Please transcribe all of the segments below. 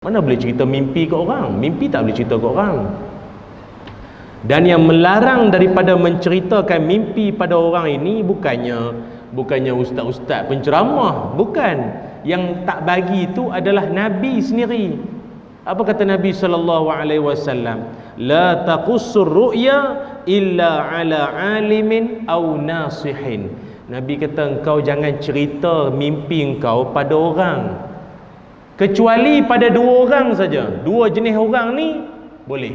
Mana boleh cerita mimpi ke orang? Mimpi tak boleh cerita ke orang. Dan yang melarang daripada menceritakan mimpi pada orang ini bukannya ustaz-ustaz penceramah, bukan. Yang tak bagi itu adalah Nabi sendiri. Apa kata Nabi sallallahu alaihi wasallam? La taqussur ru'ya illa ala alimin aw nasihin. Nabi kata engkau jangan cerita mimpi engkau pada orang, kecuali pada dua orang saja. Dua jenis orang ni boleh.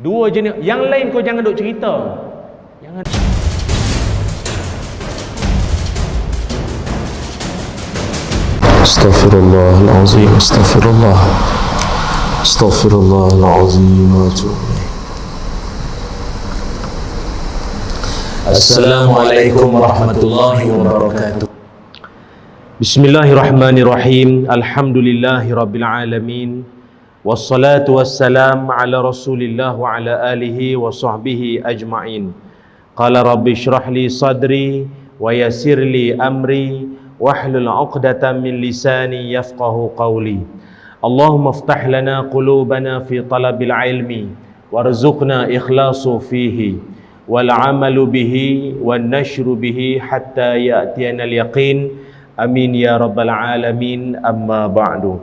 Dua jenis, yang lain kau jangan duk cerita. Jangan. Astaghfirullahalazim, astaghfirullahalazim wa atubu ilaih. Assalamualaikum warahmatullahi wabarakatuh. Bismillahirrahmanirrahim. Alhamdulillahi rabbil alamin. Wassalatu wassalam ala rasulillah wa ala alihi wa sahbihi ajma'in. Qala rabbi syrah li sadri wa yassir li amri wahlul 'uqdatam min lisani yafqahu qawli. Allahumma iftah lana qulubana fi talabil ilmi warzuqna ikhlasu fihi wal 'amalu bihi wan nashru bihi hatta ya'tiyana al yaqin. Amin ya rabbal alamin. Amma ba'du.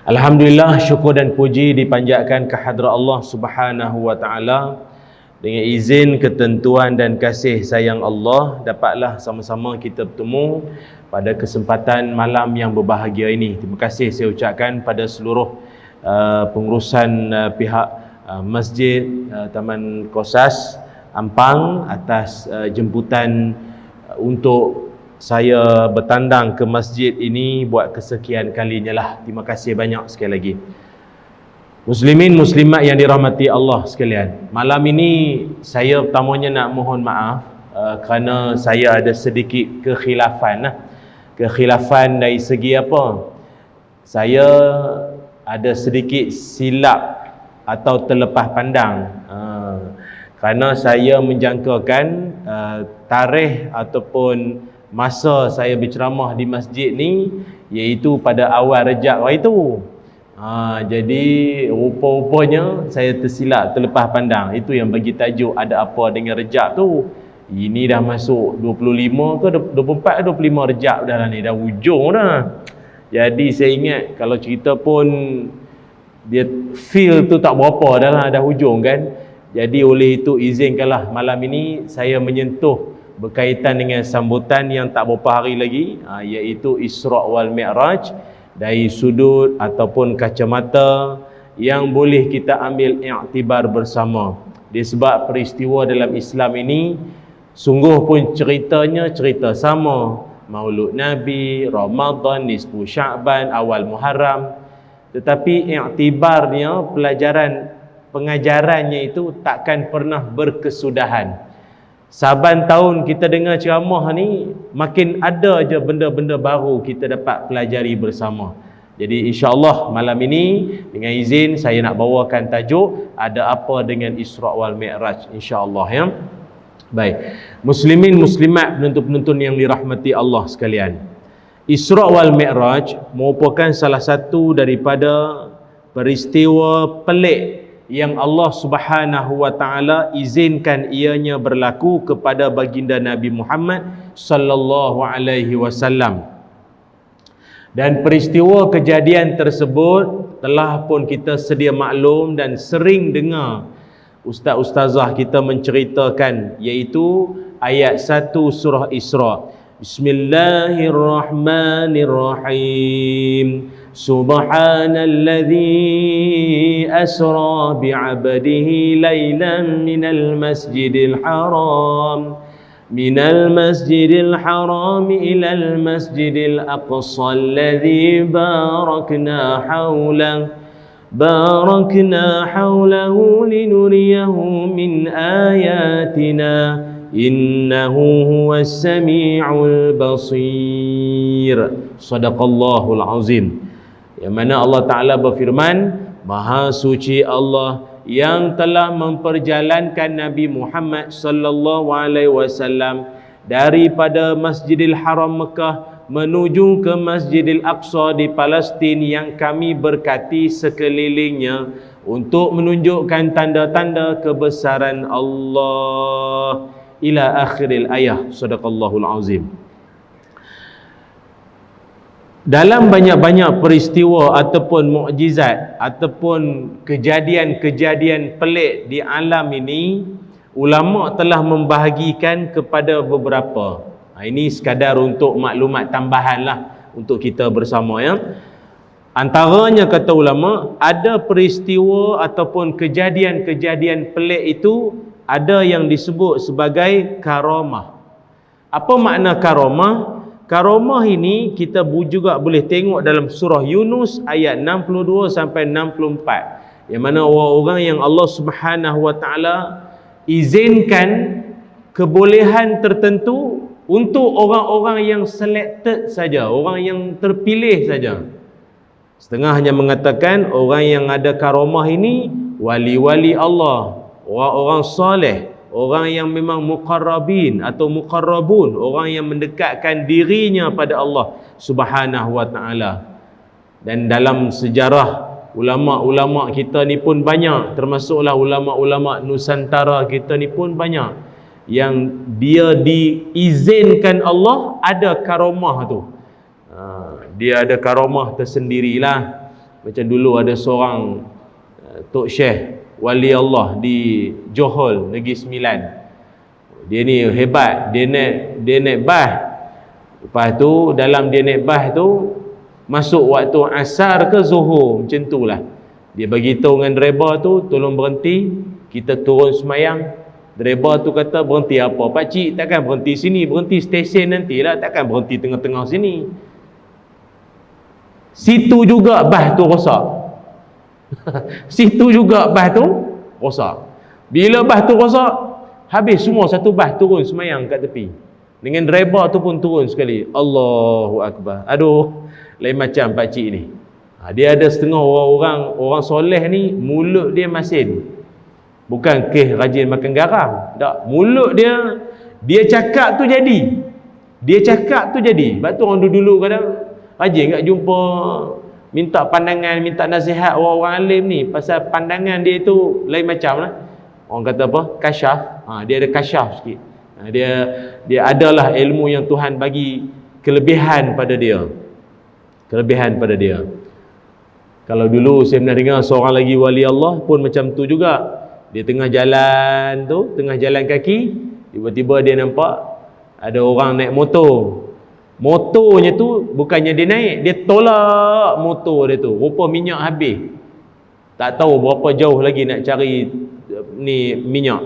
Alhamdulillah, syukur dan puji dipanjatkan kehadrat Allah Subhanahu wa taala. Dengan izin, ketentuan dan kasih sayang Allah, dapatlah sama-sama kita bertemu pada kesempatan malam yang berbahagia ini. Terima kasih saya ucapkan pada seluruh pengurusan pihak Masjid Taman Kosas Ampang atas jemputan untuk saya bertandang ke masjid ini buat kesekian kalinya lah. Terima kasih banyak sekali lagi. Muslimin muslimat yang dirahmati Allah sekalian, malam ini saya pertamanya nak mohon maaf kerana saya ada sedikit kekhilafan. Kekhilafan dari segi apa? Saya ada sedikit silap atau terlepas pandang kerana saya menjangkakan tarikh ataupun masa saya berceramah di masjid ni iaitu pada awal Rejab hari tu. Jadi rupa-rupanya saya tersilap, terlepas pandang. Itu yang bagi tajuk ada apa dengan Rejab tu. Ini dah masuk 25 ke 24 ke 25 Rejab dah lah ni, dah hujung dah. Jadi saya ingat kalau cerita pun dia feel tu tak berapa dah hujung kan. Jadi oleh itu izinkanlah malam ini saya menyentuh berkaitan dengan sambutan yang tak berapa hari lagi, iaitu Isra' wal Mi'raj dari sudut ataupun kacamata yang boleh kita ambil iktibar bersama. Disebab peristiwa dalam Islam ini sungguh pun ceritanya cerita sama, Maulud Nabi, Ramadan, nisfu Sya'ban, awal Muharram, tetapi iktibarnya, pengajarannya itu takkan pernah berkesudahan. Saban tahun kita dengar ceramah ni, makin ada je benda-benda baru kita dapat pelajari bersama. Jadi insya-Allah malam ini dengan izin saya nak bawakan tajuk ada apa dengan Isra' wal Mi'raj, insya-Allah ya. Baik. Muslimin muslimat, penonton-penonton yang dirahmati Allah sekalian. Isra' wal Mi'raj merupakan salah satu daripada peristiwa pelik yang Allah Subhanahu wa taala izinkan ianya berlaku kepada baginda Nabi Muhammad sallallahu alaihi wasallam. Dan peristiwa kejadian tersebut telah pun kita sedia maklum dan sering dengar ustaz-ustazah kita menceritakan, iaitu ayat 1 surah Isra'. Bismillahirrahmanirrahim. Subhanalladzi asra bi'abdihi laylan minal masjidil haram ilal masjidil aqsa alladzi barakna hawlahu linuriyahu min ayatina innahu huwas sami'ul basir. Sadaqallahul azim. Yang mana Allah Ta'ala berfirman, Maha suci Allah yang telah memperjalankan Nabi Muhammad sallallahu alaihi wasallam daripada Masjidil Haram Mekah menuju ke Masjidil Aqsa di Palestin yang kami berkati sekelilingnya untuk menunjukkan tanda-tanda kebesaran Allah. Ila akhiril ayah. Sadaqallahul azim. Dalam banyak-banyak peristiwa ataupun mukjizat ataupun kejadian-kejadian pelik di alam ini, ulama telah membahagikan kepada beberapa. Ini sekadar untuk maklumat tambahan lah untuk kita bersama ya. Antaranya kata ulama, ada peristiwa ataupun kejadian-kejadian pelik itu ada yang disebut sebagai karamah. Apa makna karamah? Karamah ini kita juga boleh tengok dalam surah Yunus ayat 62 sampai 64, yang mana orang-orang yang Allah Subhanahu wa taala izinkan kebolehan tertentu untuk orang-orang yang selected saja, orang yang terpilih saja. Setengah hanya mengatakan orang yang ada karamah ini wali-wali Allah, orang-orang soleh, orang yang memang muqarrabin atau muqarrabun, orang yang mendekatkan dirinya pada Allah Subhanahu wa taala. Dan dalam sejarah ulama-ulama kita ni pun banyak, termasuklah ulama-ulama Nusantara kita ni pun banyak yang dia diizinkan Allah ada karamah tu. Dia ada karamah tersendirilah. Macam dulu ada seorang Tok Syekh wali Allah di Johor Negeri Sembilan. Dia ni hebat, dia naik bas. Lepas tu dalam dia naik bas tu masuk waktu asar ke zuhur, macam tu lah. Dia bagi tahu dengan driver tu, tolong berhenti, kita turun semayang. Driver tu kata, berhenti apa? Pakcik takkan berhenti sini, berhenti stesen nantilah, takkan berhenti tengah-tengah sini. Situ juga bas tu rosak. Situ juga bas tu rosak. Bila bas tu rosak, habis semua satu bas turun semayang kat tepi. Dengan driver tu pun turun sekali. Allahu Akbar. Aduh, lain macam pakcik ni. Dia ada setengah orang soleh ni, mulut dia masin. Bukan rajin makan garam. Tak, mulut dia cakap tu jadi. Dia cakap tu jadi. Sebab tu orang dulu kadang rajin kat jumpa, minta pandangan, minta nasihat orang-orang alim ni. Pasal pandangan dia tu lain macam lah. Orang kata apa? Kasyaf. Dia ada kasyaf sikit. Dia adalah ilmu yang Tuhan bagi kelebihan pada dia. Kelebihan pada dia. Kalau dulu saya pernah dengar seorang lagi wali Allah pun macam tu juga. Dia tengah jalan tu, tengah jalan kaki, tiba-tiba dia nampak ada orang naik motor. Motornya tu bukannya dia naik, dia tolak motor dia tu. Rupa minyak habis. Tak tahu berapa jauh lagi nak cari ni minyak.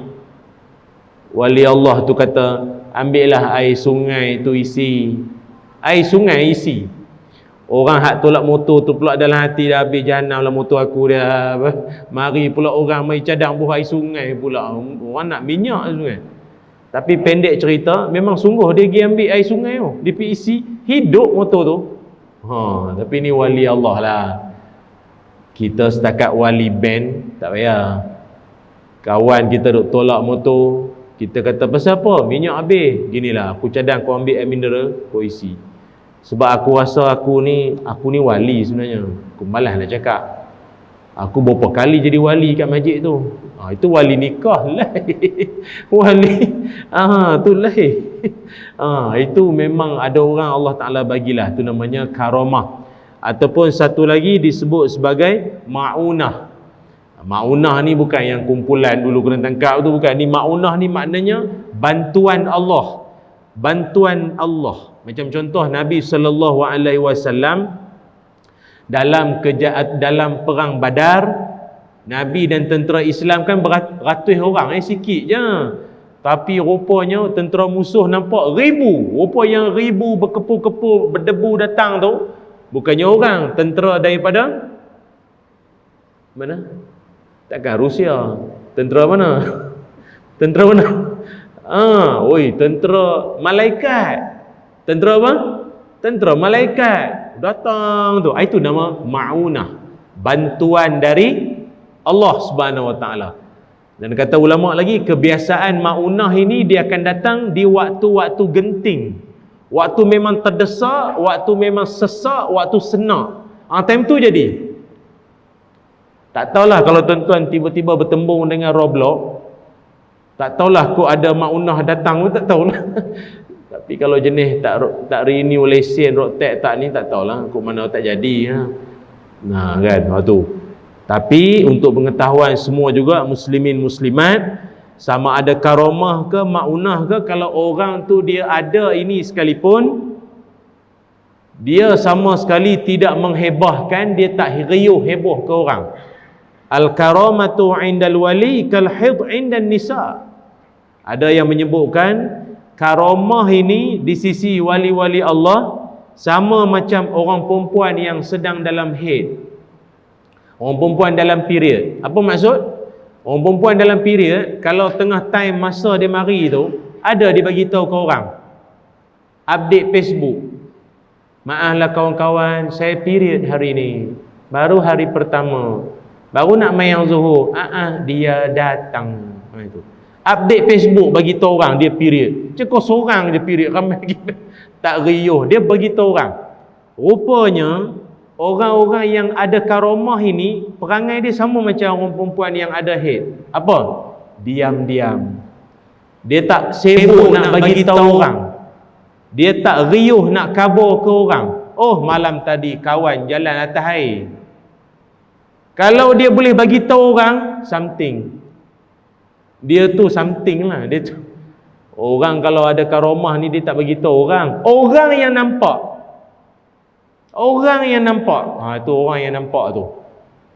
Wali Allah tu kata, ambillah air sungai tu isi. Air sungai isi. Orang hak tolak motor tu pula dalam hati dah habis jahanam lah motor aku dah. Mari pula orang mari cadang buah air sungai pula. Orang nak minyak sungai. Tapi pendek cerita, memang sungguh dia pergi ambil air sungai tu. Dia pergi isi, hidup motor tu. Tapi ni wali Allah lah. Kita setakat wali band, tak payah. Kawan kita duk tolak motor, kita kata pasal apa? Minyak habis. Ginilah, aku cadang kau ambil air mineral, kau isi. Sebab aku rasa aku ni wali sebenarnya. Aku malas nak cakap. Aku berapa kali jadi wali kat masjid tu. Itu wali nikah lah. Wali tu lah. Itu memang ada orang Allah Ta'ala bagilah. Itu namanya karamah. Ataupun satu lagi disebut sebagai ma'unah. Ma'unah ni bukan yang kumpulan dulu kena tangkap tu, bukan. Ni ma'unah ni maknanya bantuan Allah. Bantuan Allah. Macam contoh Nabi SAW dalam perang Badar, Nabi dan tentera Islam kan beratus orang, sikit je. Tapi rupanya tentera musuh nampak ribu. Rupa yang ribu berkepu-kepu berdebu datang tu bukannya orang, tentera daripada mana? Takkan Rusia. Tentera mana? Tentera mana? Tentera malaikat. Tentera apa? Tentera malaikat datang tu. Itu nama ma'unah, bantuan dari Allah Subhanahu wa taala. Dan kata ulama lagi, kebiasaan ma'unah ini dia akan datang di waktu-waktu genting. Waktu memang terdesak, waktu memang sesak, waktu senak. Time tu jadi. Tak tahulah kalau tuan-tuan tiba-tiba bertembung dengan Roblox. Tak tahulah kok ada maunah datang pun tak tahulah. Tapi kalau jenis tak renew lesen road tax tak ni tak tahulah kok mana tak jadi ha. Nah kan waktu. Tapi untuk pengetahuan semua juga muslimin muslimat, sama ada karamah ke maunah ke, kalau orang tu dia ada ini sekalipun, dia sama sekali tidak menghebahkan, dia tak riuh heboh ke orang. Al-karamatu 'indal wali kal hid 'indan nisa. Ada yang menyebutkan karamah ini di sisi wali-wali Allah sama macam orang perempuan yang sedang dalam haid. Orang perempuan dalam period. Apa maksud? Orang perempuan dalam period, kalau tengah time masa dia mari tu, ada dia bagi tahu ke orang. Update Facebook. Maaflah kawan-kawan, saya period hari ni. Baru hari pertama. Baru nak main yang zuhur. Dia datang. Itu. Update Facebook bagi tahu orang dia period. Cakap seorang je period, ramai kita tak riuh. Dia bagi tahu orang. Rupanya orang-orang yang ada karamah ini, perangai dia sama macam orang perempuan yang ada haid. Apa? Diam-diam. Dia tak sibuk nak bagi tahu orang. Dia tak riuh nak khabar ke orang. Oh, malam tadi kawan jalan atas air. Kalau dia boleh bagi tahu orang, something. Dia tu something lah. Dia tu. Orang kalau ada karamah ni dia tak bagi tahu orang. Orang yang nampak. Orang yang nampak. Itu orang yang nampak tu.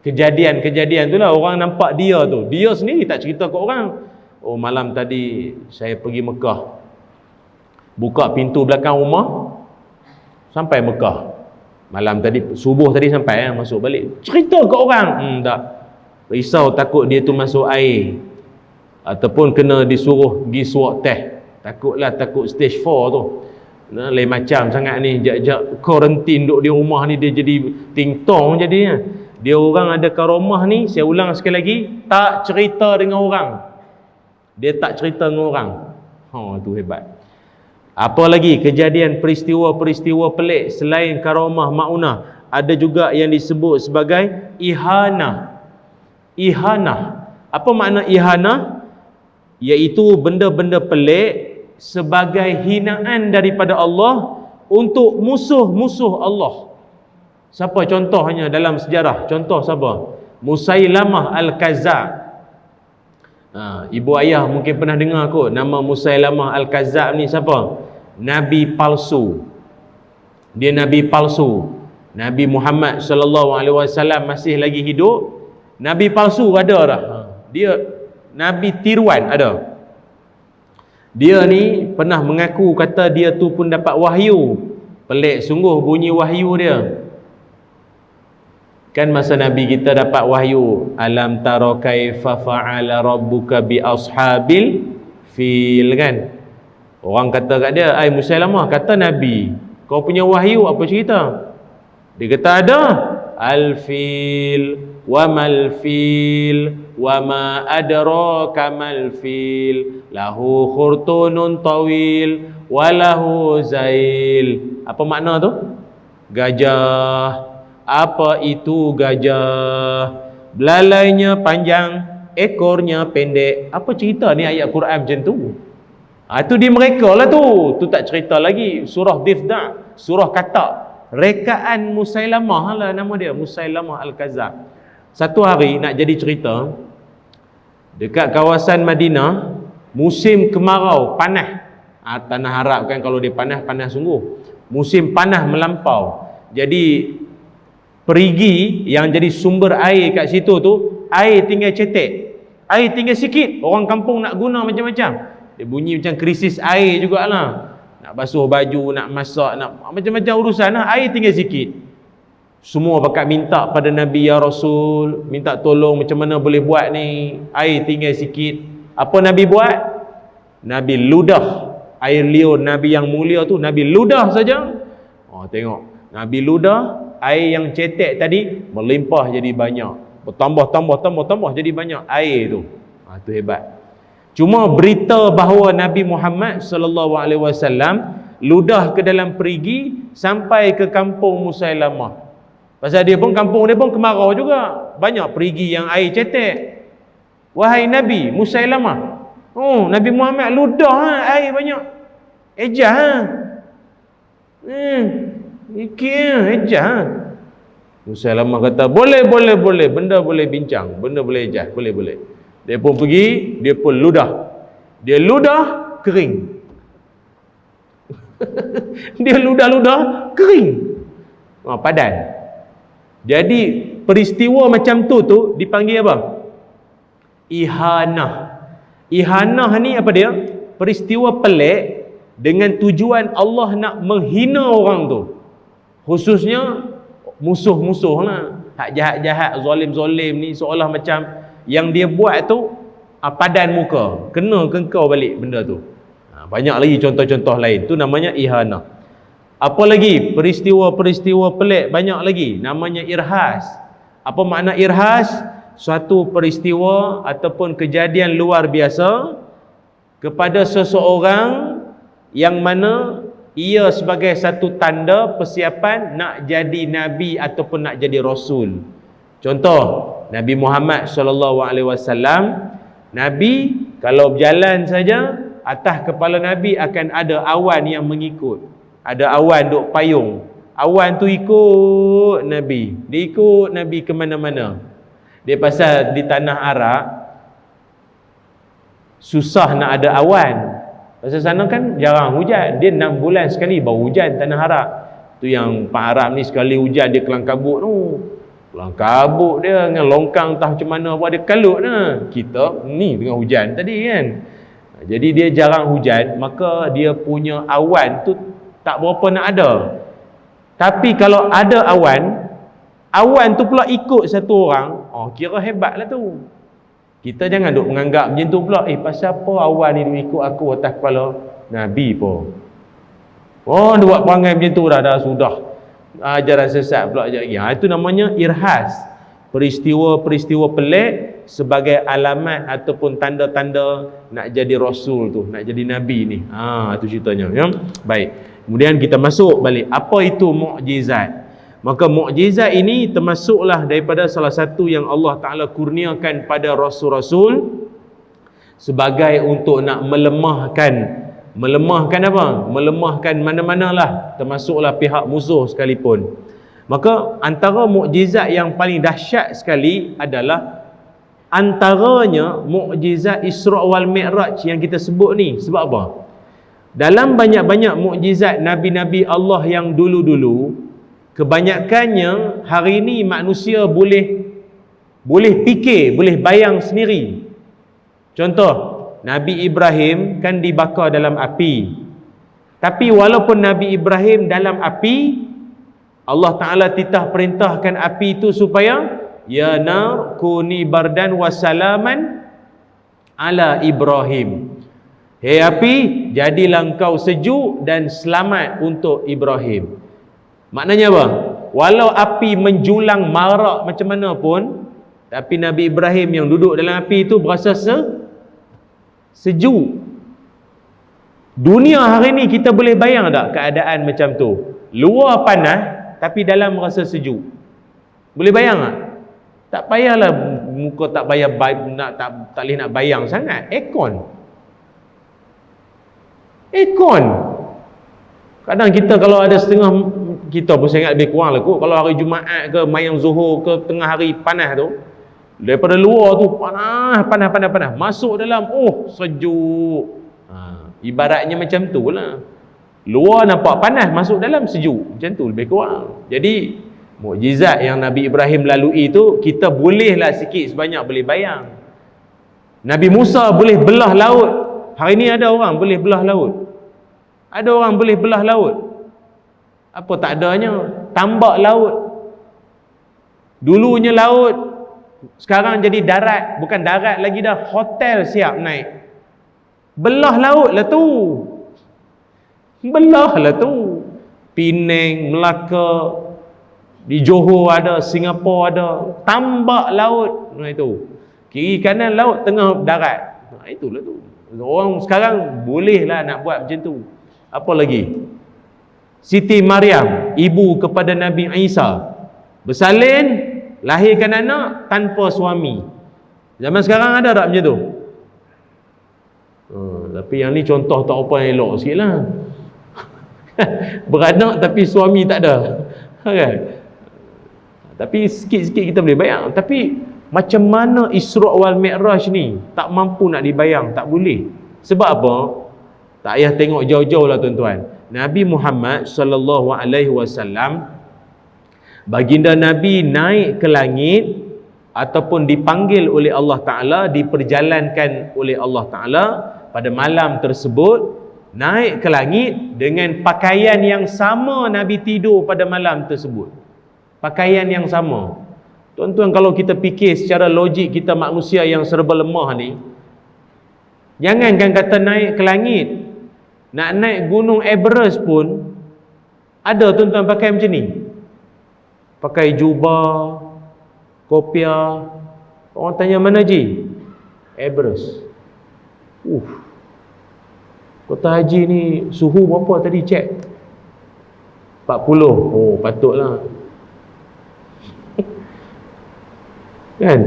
Kejadian-kejadian tu lah orang nampak dia tu. Dia sendiri tak cerita ke orang. Oh, malam tadi saya pergi Mekah. Buka pintu belakang rumah sampai Mekah. Malam tadi, subuh tadi sampai masuk balik. Cerita ke orang? Tak. Risau takut dia tu masuk air. Ataupun kena disuruh pergi swab test. Takut stage 4 tu. Lain macam sangat ni, jap-jap kuarantin duduk di rumah ni dia jadi ting-tong jadinya. Dia orang ada karamah ni, saya ulang sekali lagi, tak cerita dengan orang. Dia tak cerita dengan orang. Tu hebat. Apa lagi kejadian peristiwa-peristiwa pelik selain karamah maunah, ada juga yang disebut sebagai ihanah. Ihanah. Apa makna ihanah? Iaitu benda-benda pelik sebagai hinaan daripada Allah untuk musuh-musuh Allah. Siapa contohnya dalam sejarah? Contoh siapa? Musailamah Al-Kazzab. Ibu ayah mungkin pernah dengar kot nama Musailamah Al-Kazzab ni siapa? Nabi palsu. Dia nabi palsu. Nabi Muhammad sallallahu alaihi wasallam masih lagi hidup, nabi palsu ada dah. Dia nabi tiruan ada. Dia ni pernah mengaku kata dia tu pun dapat wahyu. Pelik sungguh bunyi wahyu dia. Kan masa Nabi kita dapat wahyu, alam tara kaifa fa'ala rabbuka bi ashabil fil kan. Orang kata kat dia, ai Musailamah, kata Nabi, kau punya wahyu apa cerita? Dia kata ada. Al-fil wa mal fil wa ma adraka mal fil lahu khurtunun tawil wa lahu zail. Apa makna tu? Gajah. Apa itu gajah? Belalainya panjang, ekornya pendek. Apa cerita ni ayat Quran macam tu? Itu di mereka lah tu. Tu tak cerita lagi. Surah Difda, surah Katak. Rekaan Musailamah lah nama dia, Musailamah Al-Kazzab. Satu hari nak jadi cerita, dekat kawasan Madinah, musim kemarau, panas. Tanah Arab kan kalau dia panas, panas sungguh. Musim panas melampau. Jadi perigi yang jadi sumber air kat situ tu, air tinggal cetek. Air tinggal sikit. Orang kampung nak guna macam-macam. Dia bunyi macam krisis air jugalah. Nak basuh baju, nak masak, nak macam-macam urusan lah. Air tinggal sikit. Semua bakat minta pada Nabi, ya Rasul, minta tolong macam mana boleh buat ni. Air tinggal sikit. Apa Nabi buat? Nabi ludah air liur Nabi yang mulia tu. Nabi ludah saja. Tengok. Nabi ludah, air yang cetek tadi melimpah jadi banyak. Bertambah jadi banyak air tu. Tu hebat. Cuma berita bahawa Nabi Muhammad sallallahu alaihi wasallam ludah ke dalam perigi sampai ke kampung Musailamah. Pasal dia pun, kampung dia pun kemarau juga, banyak perigi yang air cetek. Wahai Nabi Musailamah, oh Nabi Muhammad ludah air banyak, ejah ejah. Musailamah kata boleh, benda boleh bincang, benda boleh ejah, boleh. Dia pun pergi, dia pun ludah, dia ludah kering. Dia ludah kering, padan. Jadi peristiwa macam tu dipanggil apa? Ihanah. Ihanah ni apa dia? Peristiwa pelik dengan tujuan Allah nak menghina orang tu, khususnya musuh-musuh lah, hak jahat-jahat, zalim-zalim ni, seolah macam yang dia buat tu padan muka, kena ke kau balik benda tu. Banyak lagi contoh-contoh lain, tu namanya ihanah. Apa lagi? Peristiwa-peristiwa pelik banyak lagi, namanya irhas. Apa makna irhas? Suatu peristiwa ataupun kejadian luar biasa kepada seseorang yang mana ia sebagai satu tanda persiapan nak jadi nabi ataupun nak jadi rasul. Contoh, Nabi Muhammad SAW, Nabi kalau berjalan saja, atas kepala Nabi akan ada awan yang mengikut. Ada awan duk payung. Awan tu ikut Nabi. Dia ikut Nabi ke mana-mana. Dia pasal di tanah Arab susah nak ada awan. Pasal sana kan jarang hujan. Dia 6 bulan sekali baru hujan tanah Arab. Tu yang Pak Arab ni sekali hujan dia kelang kabut tu. Kelang kabut dia dengan longkang entah macam mana apa, dia kalut lah. Kita ni tengah hujan tadi kan. Jadi dia jarang hujan, maka dia punya awan tu tak berapa nak ada. Tapi kalau ada awan tu pula ikut satu orang, kira hebat lah tu. Kita jangan duk menganggap macam tu pula, pasal apa awan ni duk ikut aku atas kepala Nabi pun. Dia buat perangai macam tu dah sudah. Ajaran sesat pula sekejap lagi. Itu namanya irhas. Peristiwa-peristiwa pelik sebagai alamat ataupun tanda-tanda nak jadi rasul tu, nak jadi nabi ni. Itu ceritanya ya. Baik. Kemudian kita masuk balik, apa itu mukjizat? Maka mukjizat ini termasuklah daripada salah satu yang Allah Ta'ala kurniakan pada rasul-rasul sebagai untuk nak melemahkan apa? Melemahkan mana-manalah, termasuklah pihak musuh sekalipun. Maka antara mukjizat yang paling dahsyat sekali adalah antaranya mukjizat Isra' wal Mi'raj yang kita sebut ni. Sebab apa? Dalam banyak-banyak mukjizat Nabi-Nabi Allah yang dulu-dulu, kebanyakannya hari ini manusia boleh fikir, boleh bayang sendiri. Contoh, Nabi Ibrahim kan dibakar dalam api. Tapi walaupun Nabi Ibrahim dalam api, Allah Ta'ala titah perintahkan api itu supaya ya nar kuni bardan wa salaman ala Ibrahim. Hei api, jadilah engkau sejuk dan selamat untuk Ibrahim. Maknanya apa? Walau api menjulang marak macam mana pun, tapi Nabi Ibrahim yang duduk dalam api itu berasa sejuk. Dunia hari ni kita boleh bayang tak keadaan macam tu? Luar panas tapi dalam rasa sejuk. Boleh bayang tak? Tak payahlah muka tak payah tak boleh nak bayang sangat. Aircon. Kadang kita kalau ada setengah, kita pun sangat lebih kurang lah kot. Kalau hari Jumaat ke mayang Zuhur ke tengah hari panas tu, daripada luar tu panas, masuk dalam sejuk. Ibaratnya macam tu lah. Luar nampak panas, masuk dalam sejuk. Macam tu lebih kurang. Jadi mukjizat yang Nabi Ibrahim lalui tu, kita bolehlah sikit sebanyak boleh bayang. Nabi Musa boleh belah laut. Hari ni ada orang boleh belah laut. Ada orang boleh belah laut. Apa tak adanya? Tambak laut. Dulunya laut, sekarang jadi darat. Bukan darat lagi dah, hotel siap naik. Belah laut lah tu. Penang, Melaka, di Johor ada, Singapura ada. Tambak laut. Itu kiri kanan laut, tengah darat. Itulah tu. Orang sekarang bolehlah nak buat macam tu. Apa lagi? Siti Maryam, ibu kepada Nabi Isa, bersalin, lahirkan anak tanpa suami. Zaman sekarang ada tak macam tu? Tapi yang ni contoh tak apa yang elok sikit lah. Beranak tapi suami tak ada, kan? Tapi sikit-sikit kita boleh bayang. Tapi macam mana Isra' wal Mi'raj ni tak mampu nak dibayang, tak boleh. Sebab apa? Tak payah tengok jauh-jauh lah tuan-tuan. Nabi Muhammad sallallahu alaihi wasallam, baginda Nabi naik ke langit ataupun dipanggil oleh Allah Ta'ala, diperjalankan oleh Allah Ta'ala pada malam tersebut, naik ke langit dengan pakaian yang sama Nabi tidur pada malam tersebut. Pakaian yang sama. Tuan-tuan, kalau kita fikir secara logik kita manusia yang serba lemah ni, jangankan kata naik ke langit, nak naik gunung Everest pun ada tuan-tuan pakai macam ni. Pakai jubah, kopiah. Orang tanya, mana Ji? Everest. Kota Haji ni suhu berapa tadi cek? 40. Oh, patutlah. Kan?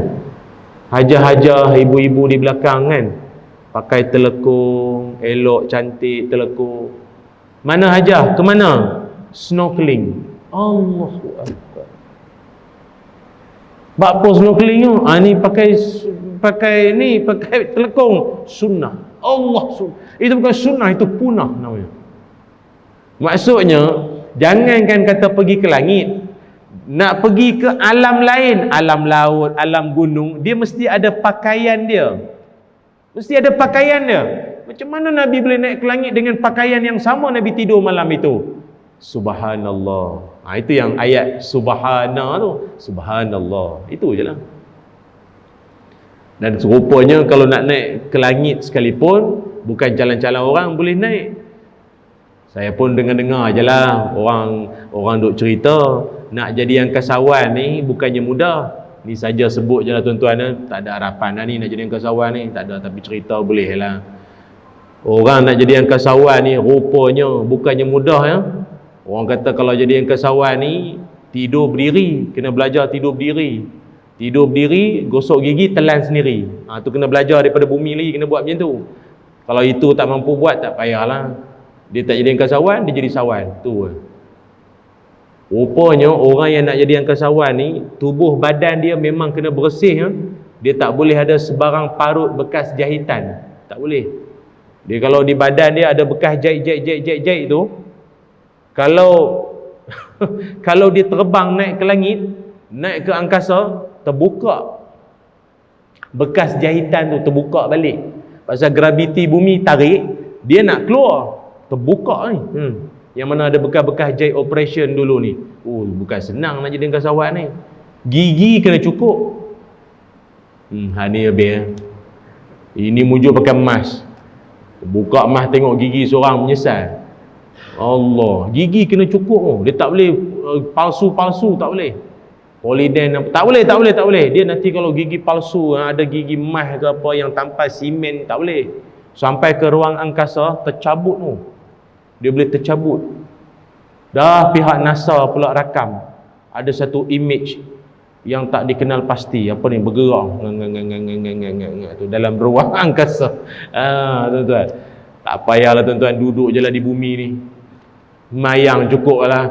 Hajah-hajah ibu-ibu di belakang kan, pakai telekung, elok, cantik telekung. Mana hajah? Ke mana? Snorkeling. Allahu Akbar. Buat apa snorkeling tu? Ni pakai telekung. Sunnah. Allah sunnah. Itu bukan sunnah, itu punah namanya. Maksudnya, jangankan kata pergi ke langit, nak pergi ke alam lain, alam laut, alam gunung, dia mesti ada pakaian dia. Mesti ada pakaian dia. Macam mana Nabi boleh naik ke langit dengan pakaian yang sama Nabi tidur malam itu? Subhanallah. Itu yang ayat subhana tu. Subhanallah. Itu je lah. Dan serupanya kalau nak naik ke langit sekalipun, bukan jalan-jalan orang boleh naik. Saya pun dengar-dengar je lah orang duk cerita, nak jadi angkasawan ni bukannya mudah. Ni saja sebut je lah tuan-tuan, tak ada harapan lah ni nak jadi angkasawan ni, tak ada, tapi cerita boleh lah. Orang nak jadi angkasawan ni rupanya bukannya mudah ya. Orang kata kalau jadi angkasawan ni tidur berdiri, kena belajar tidur berdiri. Tidur berdiri, gosok gigi, telan sendiri. Tu kena belajar daripada bumi lagi, kena buat macam tu. Kalau itu tak mampu buat, tak payahlah. Dia tak jadi angkasawan, dia jadi sawan. Tu. Rupanya orang yang nak jadi angkasawan ni, tubuh badan dia memang kena bersih ya? Dia tak boleh ada sebarang parut bekas jahitan. Tak boleh. Dia kalau di badan dia ada bekas jahit tu, kalau kalau dia terbang naik ke langit, naik ke angkasa, terbuka bekas jahitan tu, terbuka balik. Pasal graviti bumi tarik, dia nak keluar, terbuka ni. Yang mana ada bekas-bekas jahit operation dulu ni. Bukan senang nak jadi angkasawan ni. Gigi kena cukup. Ni habis. Ini mujur pakai emas. Buka emas tengok gigi seorang menyesal. Allah, gigi kena cukup. Dia tak boleh palsu-palsu, tak boleh. Poliden tak boleh. Dia nanti kalau gigi palsu, ada gigi emas ke apa yang tanpa simen, tak boleh. Sampai ke ruang angkasa tercabut tu. Dia boleh tercabut. Dah pihak NASA pula rakam, ada satu image yang tak dikenal pasti, apa ni, bergerak tu dalam ruang angkasa. Tuan-tuan, tak payahlah tuan-tuan duduk je lah di bumi ni. Mayang cukup lah.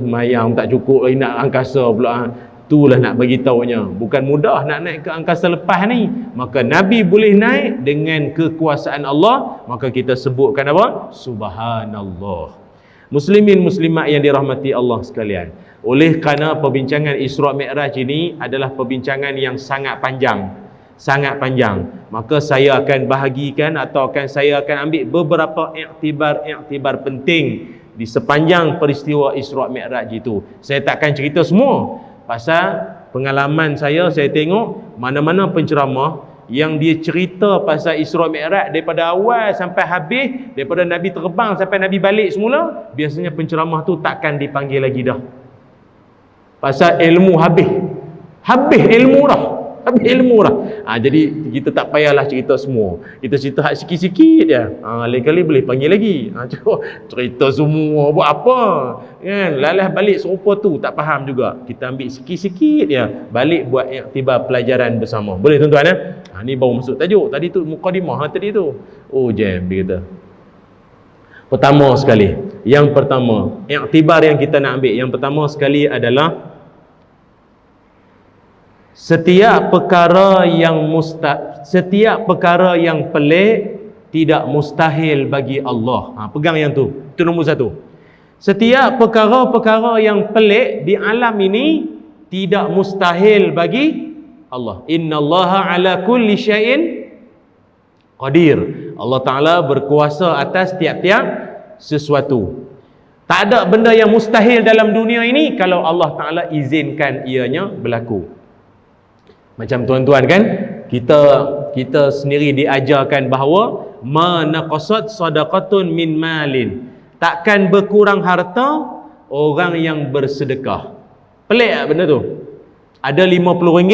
Mayang tak cukup lagi nak angkasa pula. Itulah nak bagi tahunya, bukan mudah nak naik ke angkasa lepas ni. Maka Nabi boleh naik dengan kekuasaan Allah, maka kita sebutkan apa? Subhanallah. Muslimin muslimat yang dirahmati Allah sekalian, oleh kerana perbincangan Isra' Mi'raj ini adalah perbincangan yang sangat panjang, maka saya akan bahagikan atau saya akan ambil beberapa iktibar penting di sepanjang peristiwa Isra' Mi'raj itu. Saya takkan cerita semua. Pasal pengalaman saya tengok mana-mana penceramah yang dia cerita pasal Isra' Mi'raj daripada awal sampai habis, daripada Nabi terbang sampai Nabi balik semula, biasanya penceramah tu takkan dipanggil lagi dah. Pasal ilmu habis ilmu dah. Jadi kita tak payahlah cerita semua. Kita cerita hak sikit-sikit je. Lain kali boleh panggil lagi. Cerita semua buat apa? Kan? Lalah balik serupa tu tak faham juga. Kita ambil sikit-sikit je. Balik buat iktibar pelajaran bersama. Boleh tuan-tuan? Ni baru masuk tajuk. Tadi tu mukadimah tadi tu. Jam dia kata. Pertama sekali. Yang pertama, iktibar yang kita nak ambil. Yang pertama sekali adalah setiap perkara yang pelik tidak mustahil bagi Allah. Pegang yang tu. Itu nombor satu. Setiap perkara-perkara yang pelik di alam ini tidak mustahil bagi Allah. Innallaha ala kulli syai'in qadir. Allah Ta'ala berkuasa atas tiap-tiap sesuatu. Tak ada benda yang mustahil dalam dunia ini kalau Allah Ta'ala izinkan ianya berlaku. Macam tuan-tuan kan, kita sendiri diajarkan bahawa ma naqasat sadaqatun min malin, takkan berkurang harta orang yang bersedekah. Pelik tak benda tu? Ada RM50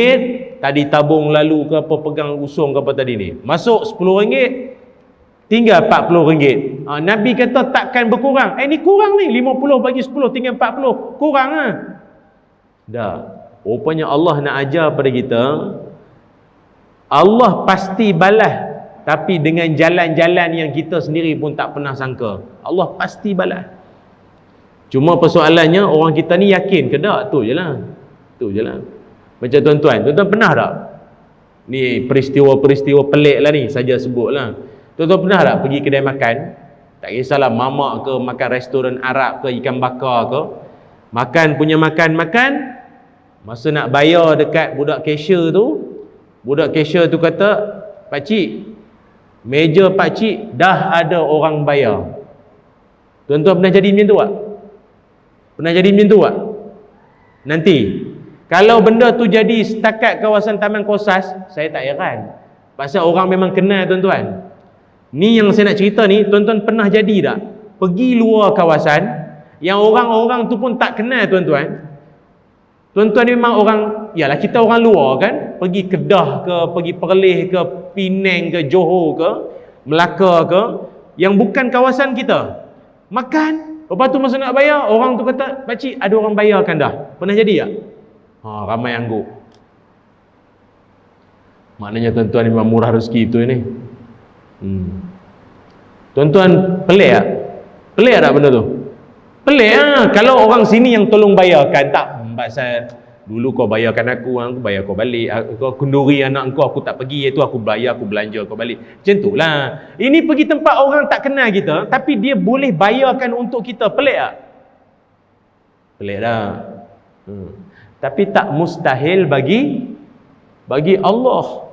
tadi tabung lalu ke apa, pegang usung ke apa tadi ni, masuk RM10 tinggal RM40. Nabi kata takkan berkurang. Ni kurang ni, 50 bagi 10 tinggal 40, kurang lah. Dah. Rupanya Allah nak ajar pada kita, Allah pasti balas, tapi dengan jalan-jalan yang kita sendiri pun tak pernah sangka. Allah pasti balas. Cuma persoalannya orang kita ni yakin ke tak? Tu je lah. Macam tuan-tuan pernah tak? Ni peristiwa-peristiwa pelik lah ni, saja sebut lah. Tuan-tuan pernah tak pergi kedai makan? Tak kisahlah mamak ke, makan restoran Arab ke, ikan bakar ke, makan. Masa nak bayar dekat budak cashier tu kata, "Pakcik, meja pakcik dah ada orang bayar." Tuan-tuan pernah jadi macam tu tak? Nanti kalau benda tu jadi setakat kawasan Taman Kosas, saya tak heran. Pasal orang memang kenal tuan-tuan. Ni yang saya nak cerita ni, tuan-tuan pernah jadi tak? Pergi luar kawasan yang orang-orang tu pun tak kenal tuan-tuan. Tuan-tuan ni memang orang, yalah kita orang luar kan, pergi Kedah ke, pergi Perlis ke, Penang ke, Johor ke, Melaka ke, yang bukan kawasan kita. Makan, lepas tu masa nak bayar, orang tu kata, "Pakcik, ada orang bayarkan dah." Pernah jadi tak? Ramai angguk. Maknanya tuan-tuan ni memang murah rezeki betul ni. Tuan-tuan pelik tak? Pelik tak benda tu? Pelik lah. Kalau orang sini yang tolong bayarkan, tak pasal dulu kau bayarkan aku bayar kau balik, kau kenduri anak kau, aku tak pergi, itu aku bayar, aku belanja kau balik. Macam tu lah. Ini pergi tempat orang tak kenal kita, tapi dia boleh bayarkan untuk kita. Pelik tak? Pelik dah. Tapi tak mustahil bagi Allah.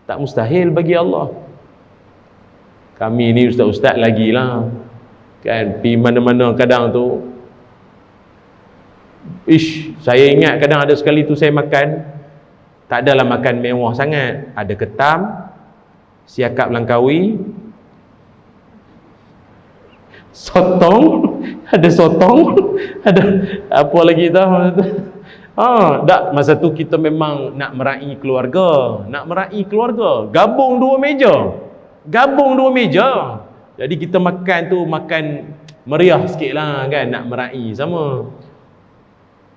Tak mustahil bagi Allah. Kami ni ustaz-ustaz lagi lah kan, pergi mana-mana kadang tu, saya ingat kadang ada sekali tu saya makan, tak adalah makan mewah sangat, ada ketam, siakap Langkawi, sotong, ada apa lagi dah. Masa tu kita memang nak meraih keluarga, gabung dua meja. Jadi kita makan tu, makan meriah sikit lah kan, nak meraih sama.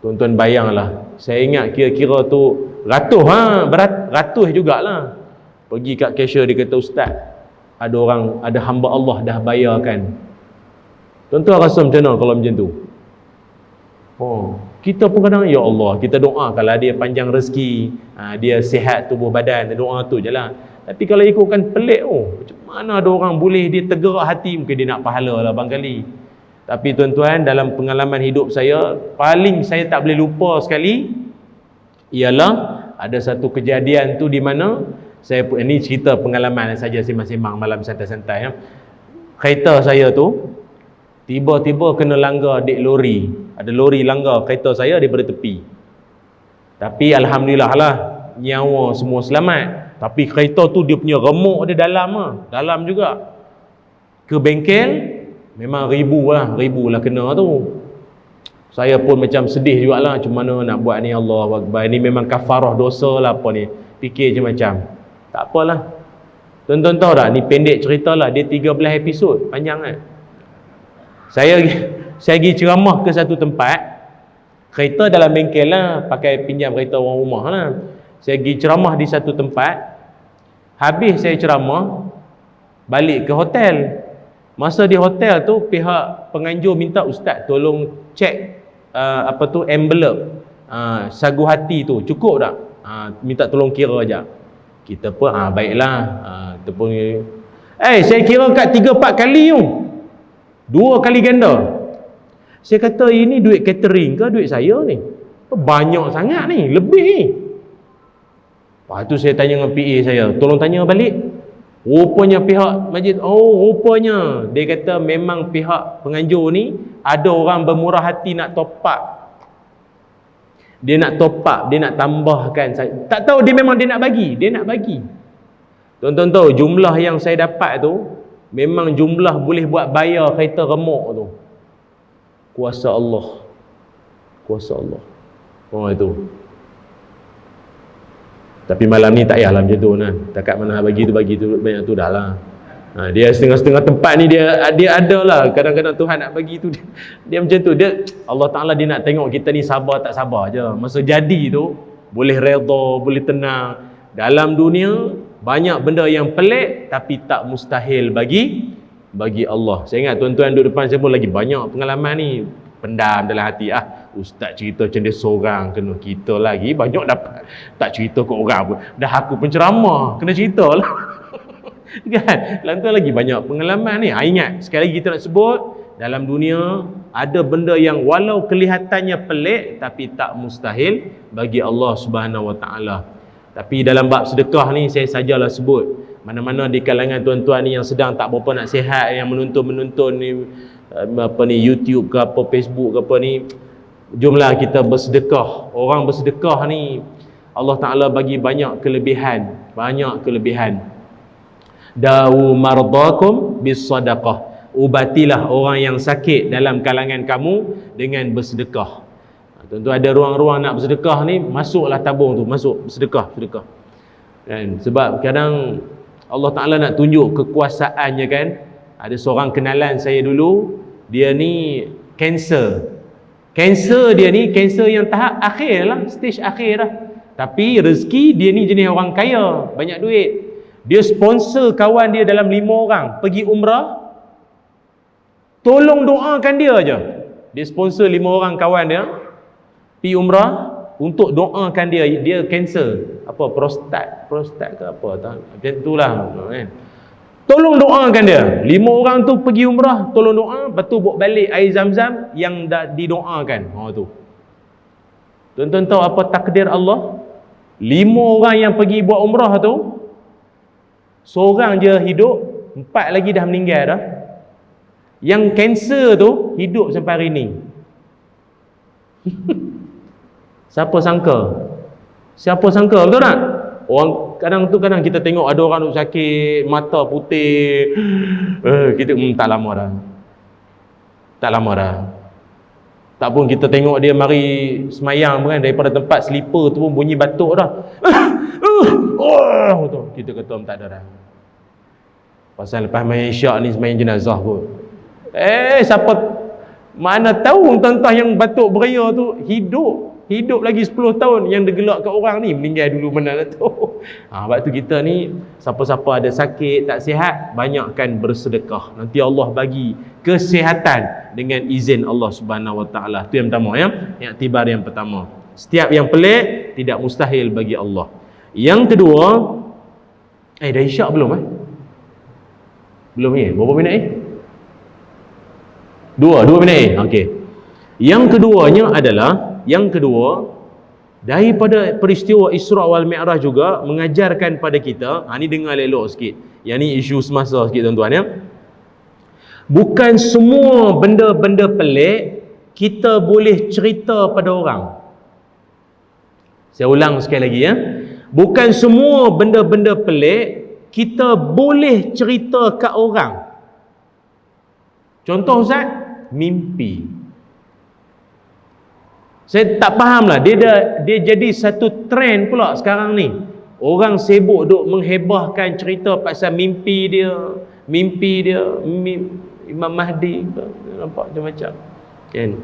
Tuan-tuan bayanglah, saya ingat kira-kira tu ratus jugalah. Pergi kat cashier, dia kata, "Ustaz, ada hamba Allah dah bayarkan." Tuan-tuan rasa macam mana kalau macam tu? Kita pun kadang, ya Allah, kita doa kalau dia panjang rezeki, dia sihat tubuh badan, doa tu je lah. Tapi kalau ikutkan pelik, macam mana ada orang boleh dia tergerak hati, mungkin dia nak pahala lah barangkali. Tapi tuan-tuan, dalam pengalaman hidup saya, paling saya tak boleh lupa sekali ialah ada satu kejadian tu di mana ini cerita pengalaman saja sembang-sembang malam santai-santai. Kereta saya tu tiba-tiba kena langgar dek lori. Ada lori langgar kereta saya daripada tepi. Tapi alhamdulillah lah, nyawa semua selamat. Tapi kereta tu dia punya remuk dia dalam juga. Ke bengkel memang ribu lah kena tu. Saya pun macam sedih jugalah, macam mana nak buat ni, Allah Akbar. Ni memang kafarah dosa lah apa ni. fikir macam tak apalah. Tuan-tuan tahu tak, ni pendek cerita lah, dia 13 episod, panjang kan. Saya pergi ceramah ke satu tempat, kereta dalam bengkel lah, pakai pinjam kereta orang rumah lah. Saya pergi ceramah di satu tempat, habis saya ceramah, balik ke hotel. Masa di hotel tu, pihak penganjur minta ustaz tolong cek envelope sagu hati tu cukup tak, minta tolong kira aja. Kita pun baiklah, kita pun saya kira kat 3-4 kali tu, 2 kali ganda. Saya kata ini duit catering ke duit saya ni? Banyak sangat ni, lebih ni. Lepas tu saya tanya dengan PA saya, tolong tanya balik. Rupanya pihak masjid, rupanya dia kata memang pihak penganjur ni ada orang bermurah hati nak top up. Dia nak top up, dia nak tambahkan. Tak tahu dia memang dia nak bagi, Tuan-tuan tahu jumlah yang saya dapat tu memang jumlah boleh buat bayar kereta remuk tu. Kuasa Allah. Itu. Tapi malam ni tak payahlah macam tu kan. Takat mana bagi tu banyak tu dah lah. Dia setengah-setengah tempat ni dia ada lah. Kadang-kadang Tuhan nak bagi tu dia macam tu. Allah Ta'ala dia nak tengok kita ni sabar tak sabar je. Masa jadi tu boleh redha, boleh tenang. Dalam dunia banyak benda yang pelik tapi tak mustahil bagi Allah. Saya ingat tuan-tuan duduk depan saya pun lagi banyak pengalaman ni. Pendam dalam hati, ustaz cerita macam dia seorang, kena kita lagi banyak dapat tak cerita ke orang pun. Dah aku penceramah, kena cerita lah. Kan? Lantas lagi banyak pengalaman ni. Ingat, sekali lagi kita nak sebut, dalam dunia ada benda yang walau kelihatannya pelik tapi tak mustahil bagi Allah Subhanahu Wa Taala. Tapi dalam bab sedekah ni saya sajalah sebut, mana-mana di kalangan tuan-tuan ni yang sedang tak berapa nak sihat, yang menonton ni YouTube ke apa, Facebook ke apa ni, jomlah kita bersedekah. Orang bersedekah ni Allah Ta'ala bagi banyak kelebihan. Dawu mardakum bis sadaqah, ubatilah orang yang sakit dalam kalangan kamu dengan bersedekah. Tentu ada ruang-ruang nak bersedekah ni, masuklah tabung tu, masuk bersedekah. Dan sebab kadang Allah Ta'ala nak tunjuk kekuasaannya kan. Ada seorang kenalan saya dulu, dia ni kanser dia ni kanser yang tahap akhir lah, stage akhir lah. Tapi rezeki dia ni jenis orang kaya, banyak duit. Dia sponsor kawan dia dalam 5 orang pergi umrah, tolong doakan dia je. Dia sponsor 5 orang kawan dia pergi umrah untuk doakan dia. Dia kanser prostat ke apa tak, macam itulah kan. Tolong doakan dia. 5 orang tu pergi umrah, tolong doa, lepas tu bawa balik air zam-zam yang dah didoakan. Tu. Tuan-tuan tahu apa takdir Allah? 5 orang yang pergi buat umrah tu, seorang je hidup, 4 lagi dah meninggal dah. Yang kanser tu hidup sampai hari ni. Siapa sangka, betul tak? Orang kadang kita tengok ada orang duk sakit, mata putih, kita tak lama dah. Tak pun kita tengok dia mari semayang kan, daripada tempat slipper tu pun bunyi batuk dah. Kita kata tak ada dah. Pasal lepas main isyak ni semayang jenazah pun. Siapa mana tahu tuan-tuan yang batuk beria tu hidup lagi 10 tahun, yang digelak kat orang ni meninggal dulu, mana nak tahu. Sebab tu kita ni siapa-siapa ada sakit tak sihat, banyakkan bersedekah, nanti Allah bagi kesihatan dengan izin Allah Subhanahu Wa Taala. Tu yang pertama ya, iktibar yang pertama. Setiap yang pelik tidak mustahil bagi Allah. Yang kedua, dah isyak belum belum ni, berapa minit Dua minit okey. Yang kedua, daripada peristiwa Isra wal Mi'raj juga mengajarkan pada kita, ni dengar elok sikit. Yang ni isu semasa sikit tuan-tuan ya. Bukan semua benda-benda pelik kita boleh cerita pada orang. Saya ulang sekali lagi ya. Bukan semua benda-benda pelik kita boleh cerita kat orang. Contoh Ustaz, mimpi. Saya tak faham lah, dia jadi satu trend pula sekarang ni. Orang sibuk duk menghebahkan cerita pasal mimpi dia, Imam Mahdi, nampak macam-macam. Kan?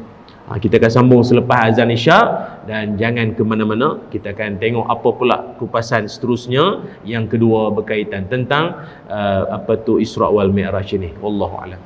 Kita akan sambung selepas azan Isyak, dan jangan ke mana-mana. Kita akan tengok apa pula kupasan seterusnya. Yang kedua berkaitan tentang apa tu Isra' wal Mi'raj ini. Wallahu a'lam.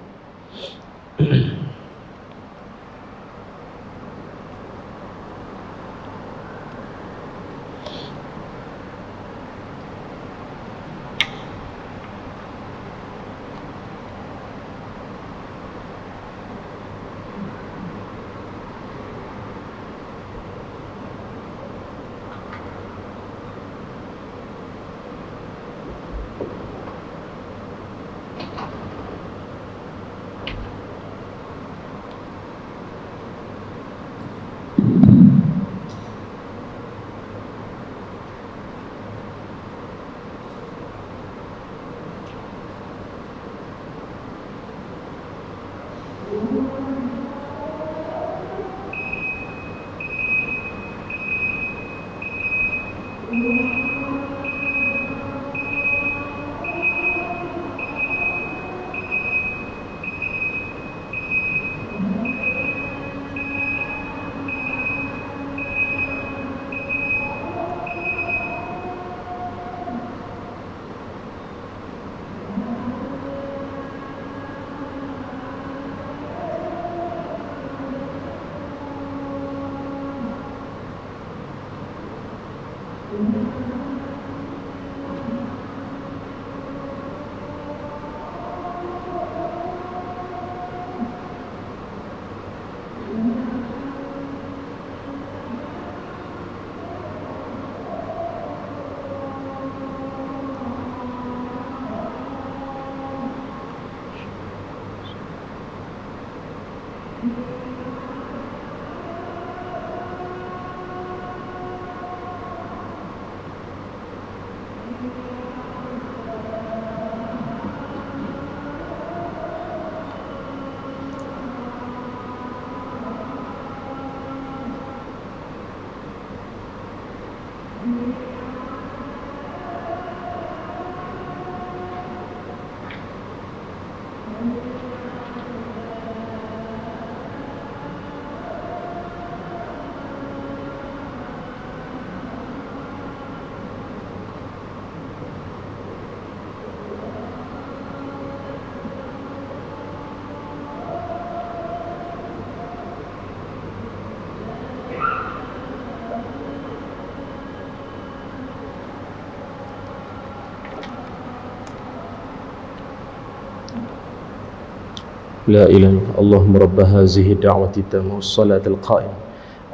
لا إله إلا اللهم رب هذه الدعوة التامة والصلاة القائمة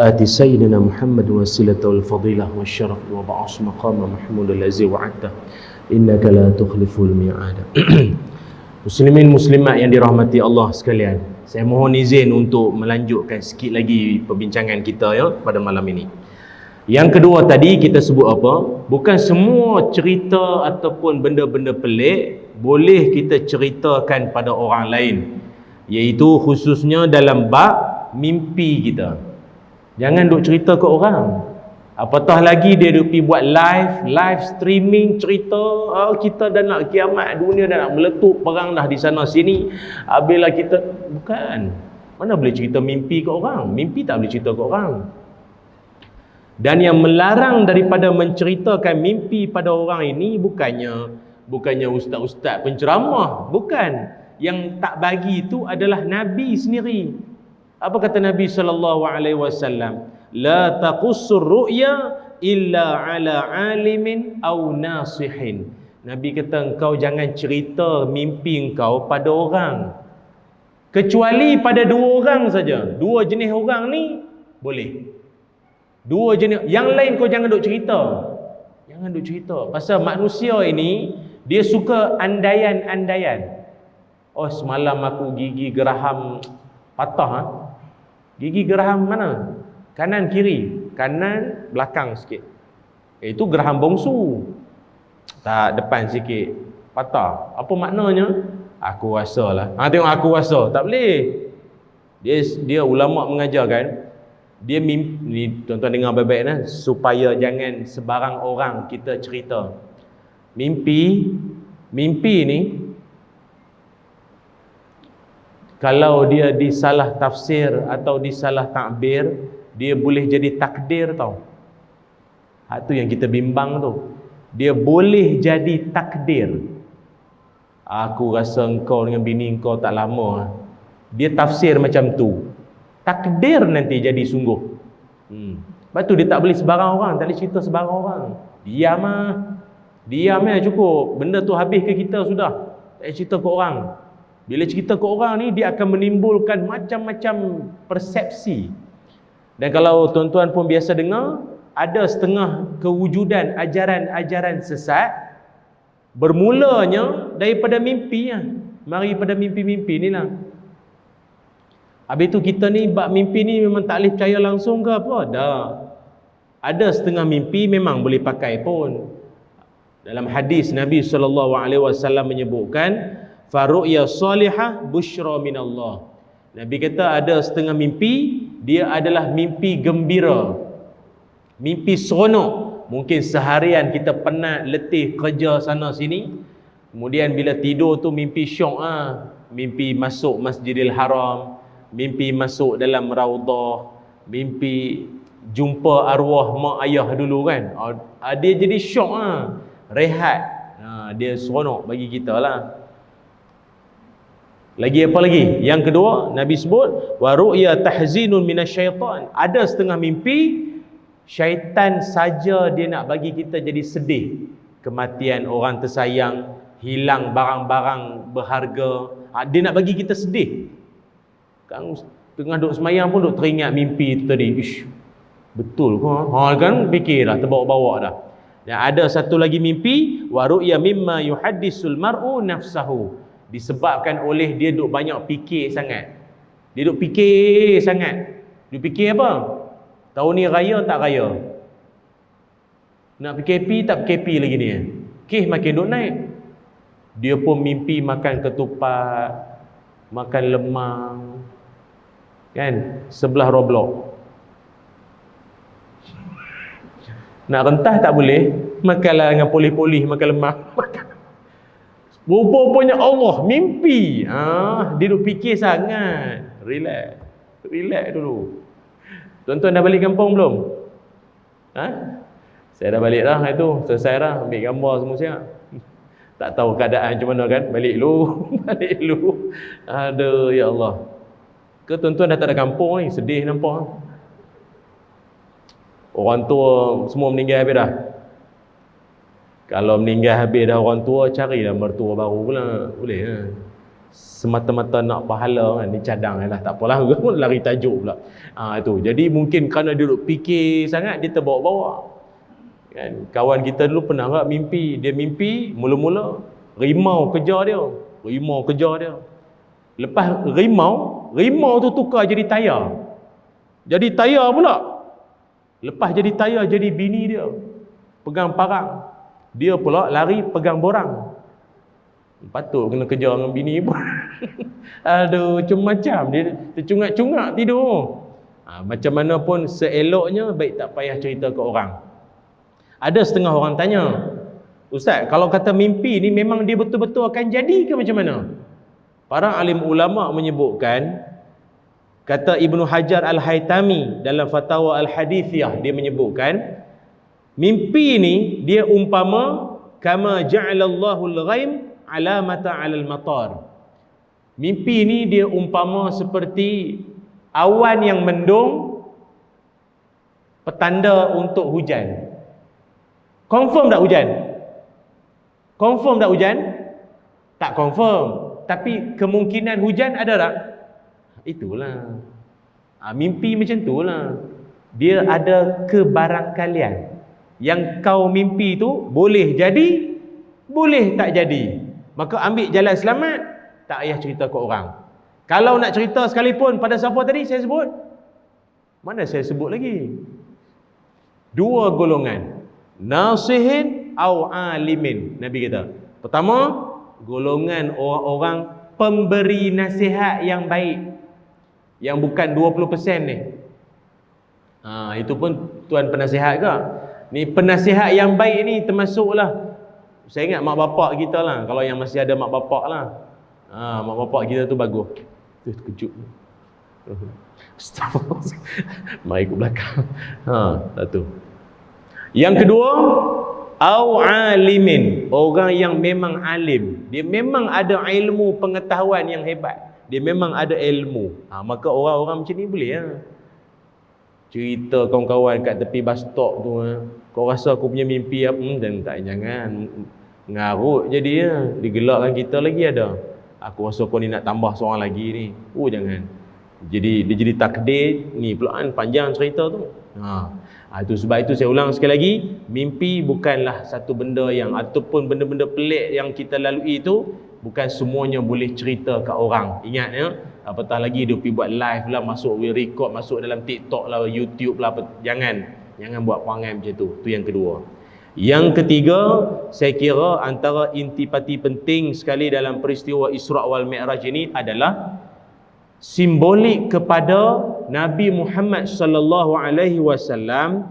آت سيدنا محمد وسيلة والفضيلة والشرف وبعث مقام محمود الذي وعدته إنك لا تخلف الميعاد. Muslimin muslimat yang dirahmati Allah sekalian, saya mohon izin untuk melanjutkan sikit lagi perbincangan kita ya pada malam ini. Yang kedua tadi kita sebut apa? Bukan semua cerita ataupun benda-benda pelik boleh kita ceritakan pada orang lain, iaitu khususnya dalam bab mimpi kita. Jangan duk cerita ke orang. Apatah lagi dia duk pergi buat live streaming cerita, kita dah nak kiamat, dunia dah nak meletup, perang dah di sana sini. Habislah kita, bukan. Mana boleh cerita mimpi ke orang? Mimpi tak boleh cerita ke orang. Dan yang melarang daripada menceritakan mimpi pada orang ini bukannya ustaz-ustaz penceramah, bukan. Yang tak bagi itu adalah Nabi sendiri. Apa kata Nabi SAW? La taqussur ru'ya illa ala alimin aw nasihin. Nabi kata engkau jangan cerita mimpi engkau pada orang, kecuali pada dua orang saja. Dua jenis orang ni boleh. Dua jenis, yang lain kau jangan duk cerita. Jangan duk cerita. Pasal manusia ini dia suka andaian-andaian. Oh, semalam aku gigi geraham patah. Gigi geraham mana? Kanan kiri, kanan belakang sikit. Itu geraham bongsu. Tak, depan sikit patah. Apa maknanya? Aku rasalah. Tengok aku rasa. Tak boleh. Dia ulama mengajarkan, Dia mimpi ni, tuan-tuan dengar baik-baik nah, supaya jangan sebarang orang kita cerita. Mimpi ni kalau dia disalah tafsir atau disalah takbir, dia boleh jadi takdir tau. Itu yang kita bimbang tu. Dia boleh jadi takdir. Aku rasa engkau dengan bini engkau tak lama. Dia tafsir macam tu. Takdir nanti jadi sungguh. Lepas tu dia tak boleh sebarang orang, tak boleh cerita sebarang orang. Diam cukup. Benda tu habis ke kita sudah. Tak boleh cerita ke orang. Bila cerita ke orang ni, dia akan menimbulkan macam-macam persepsi. Dan kalau tuan-tuan pun biasa dengar, ada setengah kewujudan ajaran-ajaran sesat bermulanya daripada mimpi. Mari pada mimpi-mimpi ni lah. Habis tu kita ni bab mimpi ni memang tak boleh percaya langsung ke apa? Dah. Ada setengah mimpi memang boleh pakai pun. Dalam hadis Nabi SAW menyebutkan, faru'ya salihah busyra minallah. Nabi kata ada setengah mimpi, dia adalah mimpi gembira, mimpi seronok. Mungkin seharian kita penat, letih, kerja sana sini, kemudian bila tidur tu mimpi syok mimpi masuk Masjidil Haram, mimpi masuk dalam raudhah, mimpi jumpa arwah mak ayah dulu kan. Dia jadi syok rehat. Dia seronok bagi kita lah. Lagi apa lagi? Yang kedua, Nabi sebut wa ru'ya tahzinun minasyaitan. Ada setengah mimpi syaitan saja dia nak bagi kita jadi sedih. Kematian orang tersayang, hilang barang-barang berharga, dia nak bagi kita sedih. Kan tengah duk semayang pun duk teringat mimpi tu tadi. Ish, betul ke? Kan fikirlah, terbawa-bawa dah. Dan ada satu lagi mimpi, wa ru'ya mimma yuhaddisul mar'u nafsahu. Disebabkan oleh dia duk banyak fikir sangat. Dia duk fikir sangat. Dia fikir apa? Tahun ni raya tak raya? Nak PKP tak PKP lagi ni? Kes makin duk naik. Dia pun mimpi makan ketupat, makan lemang, kan, sebelah Roblox. Nak rentah tak boleh, makanlah dengan polih-polih, makan lemang. Rupanya Allah mimpi. Dia duk fikir sangat. Relax dulu. Tuan-tuan dah balik kampung belum? Saya dah balik dah itu. Selesai dah ambil gambar semua siap. Tak tahu keadaan macam mana kan. Balik dulu. Aduh ya Allah. Ke tuan-tuan dah tak ada kampung ni? Sedih nampak. Orang tua semua meninggal habis dah. Kalau meninggal habis dah orang tua, carilah mertua baru pula. Boleh lah. Semata-mata nak pahala kan, ni cadang lah. Tak apalah, lari tajuk pula. Itu. Jadi mungkin kerana dia duduk fikir sangat, dia terbawa-bawa. Kan? Kawan kita dulu pernah tak mimpi. Dia mimpi, mula-mula rimau kejar dia. Lepas rimau tu tukar jadi tayar. Jadi tayar pula. Lepas jadi tayar, jadi bini dia. Pegang parang. Dia pula lari pegang borang. Patut kena kejar dengan bini pun. Aduh, macam-macam. Dia tercungak-cungak tidur. Macam mana pun seeloknya, baik tak payah cerita ke orang. Ada setengah orang tanya, Ustaz, kalau kata mimpi ni memang dia betul-betul akan jadi ke macam mana? Para alim ulama menyebutkan, kata Ibnu Hajar Al-Haytami dalam Fatwa Al-Hadithiyah, dia menyebutkan, mimpi ni dia umpama kama ja'alallahu al-ghaim alamata 'alal matar. Mimpi ni dia umpama seperti awan yang mendung, petanda untuk hujan. Confirm tak hujan? Tak confirm. Tapi kemungkinan hujan ada tak? Itulah. Mimpi macam itulah. Dia ada kebarangkalian. Yang kau mimpi tu boleh jadi, boleh tak jadi. Maka ambil jalan selamat, tak payah cerita ke orang. Kalau nak cerita sekalipun pada siapa tadi saya sebut? Mana saya sebut lagi? Dua golongan. Nasihin au alimin. Nabi kata. Pertama, golongan orang-orang pemberi nasihat yang baik. Yang bukan 20% ni. Itu pun tuan penasihat ke? Ni penasihat yang baik ni termasuklah. Saya ingat mak bapak kita lah, kalau yang masih ada mak bapak lah. Mak bapak kita tu bagus. Tu terkejut. Mari ke belakang. Satu. Yang kedua, au alimin, orang yang memang alim. Dia memang ada ilmu pengetahuan yang hebat. Dia memang ada ilmu. Maka orang-orang macam ni boleh lah. Cerita kawan-kawan kat tepi bus stop tu, kau rasa aku punya mimpi apa? Jangan ngarut jadi ya. Digelakkan kita lagi ada. Aku rasa kau ni nak tambah seorang lagi ni. Jangan. Jadi dia jadi takdir ni pula kan, panjang cerita tu. Itu sebab itu saya ulang sekali lagi, mimpi bukanlah satu benda yang ataupun benda-benda pelik yang kita lalui itu bukan semuanya boleh cerita kat orang. Ingat ya, apatah lagi dia pergi buat live lah, masuk record, masuk dalam TikTok lah, YouTube lah, jangan buat perangai macam tu. Tu yang kedua. Yang ketiga, saya kira antara intipati penting sekali dalam peristiwa Isra' wal Mi'raj ini adalah simbolik kepada Nabi Muhammad sallallahu alaihi wasallam,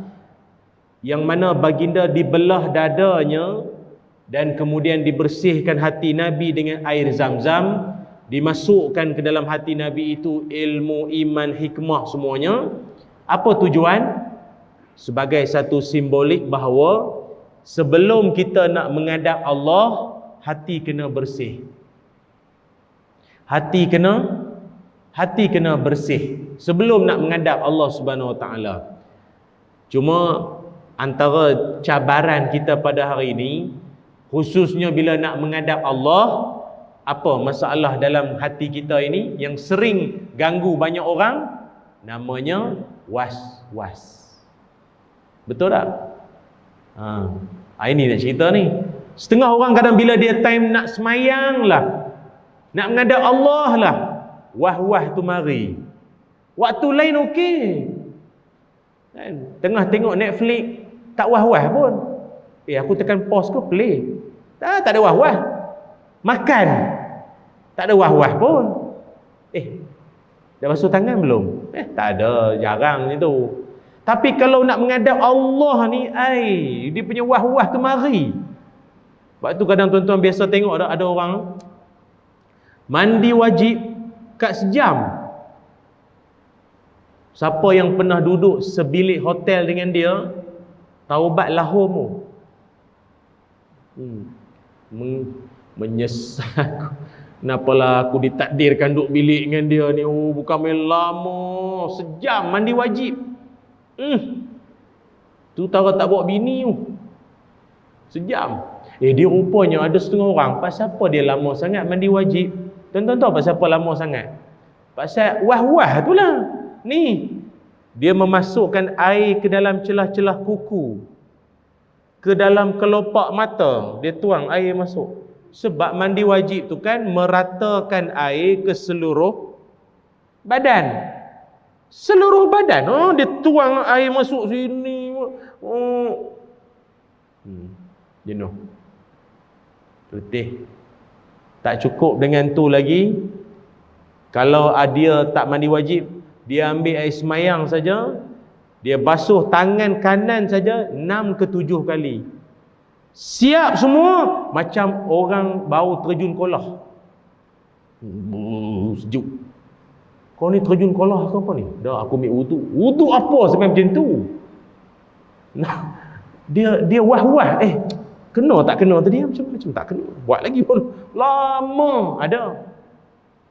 yang mana baginda dibelah dadanya dan kemudian dibersihkan hati Nabi dengan air Zam-Zam, dimasukkan ke dalam hati Nabi itu ilmu, iman, hikmah semuanya. Apa tujuan? Sebagai satu simbolik bahawa sebelum kita nak menghadap Allah, hati kena bersih. Hati kena bersih sebelum nak menghadap Allah Subhanahu Wa Taala. Cuma antara cabaran kita pada hari ini, khususnya bila nak menghadap Allah, apa masalah dalam hati kita ini yang sering ganggu banyak orang? Namanya was-was. Betul tak? Ini nak cerita ni. Setengah orang kadang bila dia time nak semayang lah, nak menghadap Allah lah, wah-wah tu mari. Waktu lain okey. Tengah tengok Netflix tak wah-wah pun. Aku tekan pause ke play. Tak ada wah-wah. Makan tak ada wah-wah pun. Dah basuh tangan belum? Tak ada, jarang itu. Tapi kalau nak menghadap Allah ni, dia punya wah-wah tu mari. Sebab tu kadang tuan-tuan biasa tengok ada orang mandi wajib kat sejam. Siapa yang pernah duduk sebilik hotel dengan dia, taubat lahum. Menyesal. Kenapalah aku ditakdirkan duduk bilik dengan dia ni. Bukan main lama. Sejam mandi wajib. Tu tara tak bawa bini tu. Sejam. Dia rupanya ada setengah orang, pasal apa dia lama sangat mandi wajib? Tuan-tuan tahu pasal apa lama sangat? Pasal wah-wah tu lah. Ni, dia memasukkan air ke dalam celah-celah kuku, ke dalam kelopak mata, dia tuang air masuk. Sebab mandi wajib tu kan meratakan air ke seluruh badan. Seluruh badan. Dia tuang air masuk sini. Jenuh. Letih. Tak cukup dengan tu lagi. Kalau dia tak mandi wajib, dia ambil air semayang saja, dia basuh tangan kanan saja 6 ke 7 kali. Siap semua macam orang baru terjun kolah. Sejuk. Kau ni terjun kolah ke apa ni? Dah aku ambil wudu. Wudu apa sampai macam tu? Nah, dia wah-wah. Kena tak kena tadi? Macam tak kena. Buat lagi pun lama. Ada.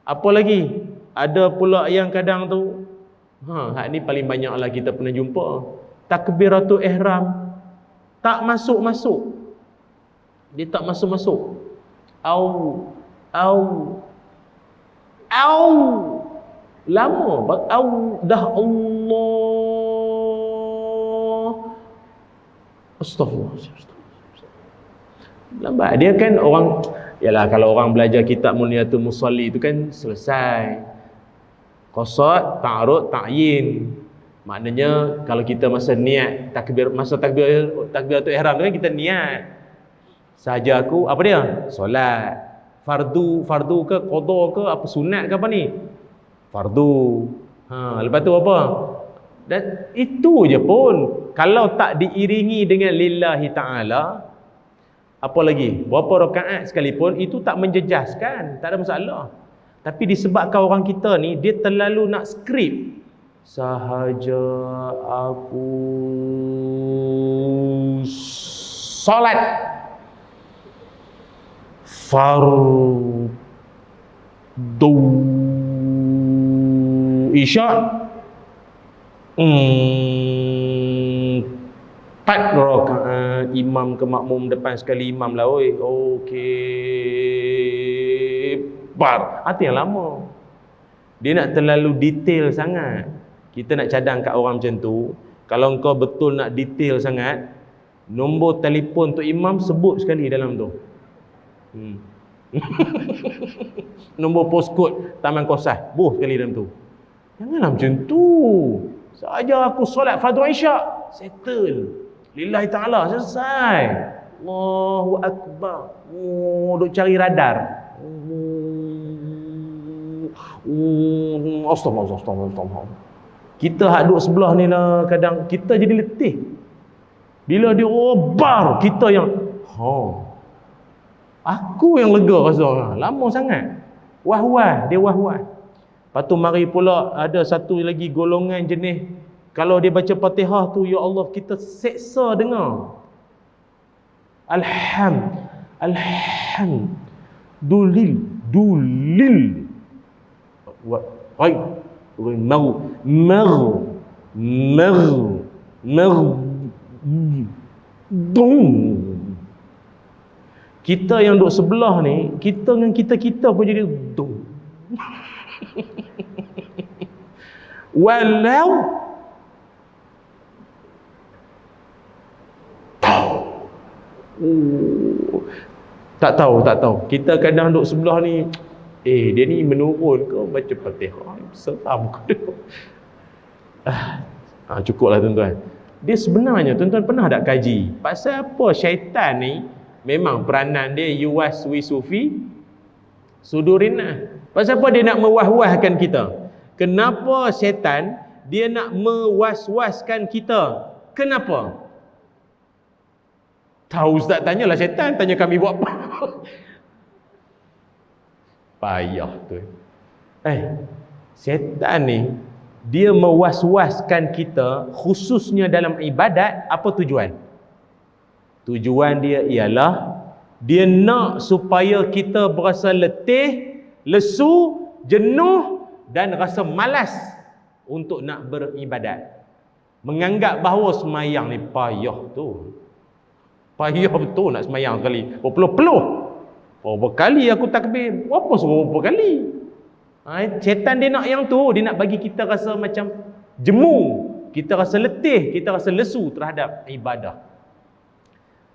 Apa lagi? Ada pula yang kadang tu, hak ni paling banyaklah kita pernah jumpa. Takbiratul ihram tak masuk-masuk. Dia tak masuk-masuk. Au. Lama. Dah Allah. Astaghfirullah. Lambat. Dia kan orang, yalah kalau orang belajar kitab Muniyatul Musalli itu kan selesai. Qasad, ta'arud, ta'yin. Maknanya kalau kita masa niat takbiratul ihram tu kan kita niat. Saja aku apa dia? Solat. Fardu ke qada ke apa, sunat ke apa ni? Fardu. Lepas tu apa? Dan itu je pun, kalau tak diiringi dengan lillahi ta'ala, apa lagi, berapa rakaat sekalipun, itu tak menjejaskan, tak ada masalah. Tapi disebabkan orang kita ni, dia terlalu nak skrip. Sahaja aku solat fardu isya' 4 rakaat, imam ke makmum depan sekali imam lah, oi. Okey, bar. Itu yang lama. Dia nak terlalu detail sangat. Kita nak cadang kat orang macam tu. Kalau kau betul nak detail sangat, nombor telefon untuk imam sebut sekali dalam tu. Nombor postcode Taman Kosas, buh sekali dalam tu. Janganlah macam tu. Saja aku solat fardu isya', settle. Lillahi ta'ala, selesai. Allahu Akbar. Duk cari radar. Astagfirullah. Kita hak duduk sebelah ni lah, kadang kita jadi letih. Bila dia bar, kita yang aku yang lega rasa. Lama sangat. Wah-wah, dia wah-wah. Lepas tu mari pula ada satu lagi golongan jenis, kalau dia baca Fatihah tu, ya Allah, kita seksa dengar. Dulil. Kita yang duduk sebelah ni, kita dengan kita pun jadi dung. Walau tak tahu. Kita kadang duduk sebelah ni, dia ni menurun ke baca Fatihah? Seram ke dia? Cukuplah tuan-tuan. Dia sebenarnya, tuan-tuan pernah tak kaji pasal apa syaitan ni? Memang peranan dia yuwaswi sufi sudurina. Pasal apa dia nak mewah-wahkan kita? Kenapa syaitan dia nak mewas-waskan kita? Kenapa? Tahu ustaz, tanyalah syaitan, tanya kami buat apa. Payah tu. Syaitan ni dia mewas-waskan kita khususnya dalam ibadat. Apa tujuan? Tujuan dia ialah dia nak supaya kita berasa letih, lesu, jenuh dan rasa malas untuk nak beribadat. Menganggap bahawa semayang ni payah tu. Payah betul nak semayang sekali. Berpeluh-peluh. Berapa kali aku takbir? Apa suruh berapa kali? Syaitan dia nak yang tu. Dia nak bagi kita rasa macam jemu. Kita rasa letih. Kita rasa lesu terhadap ibadah.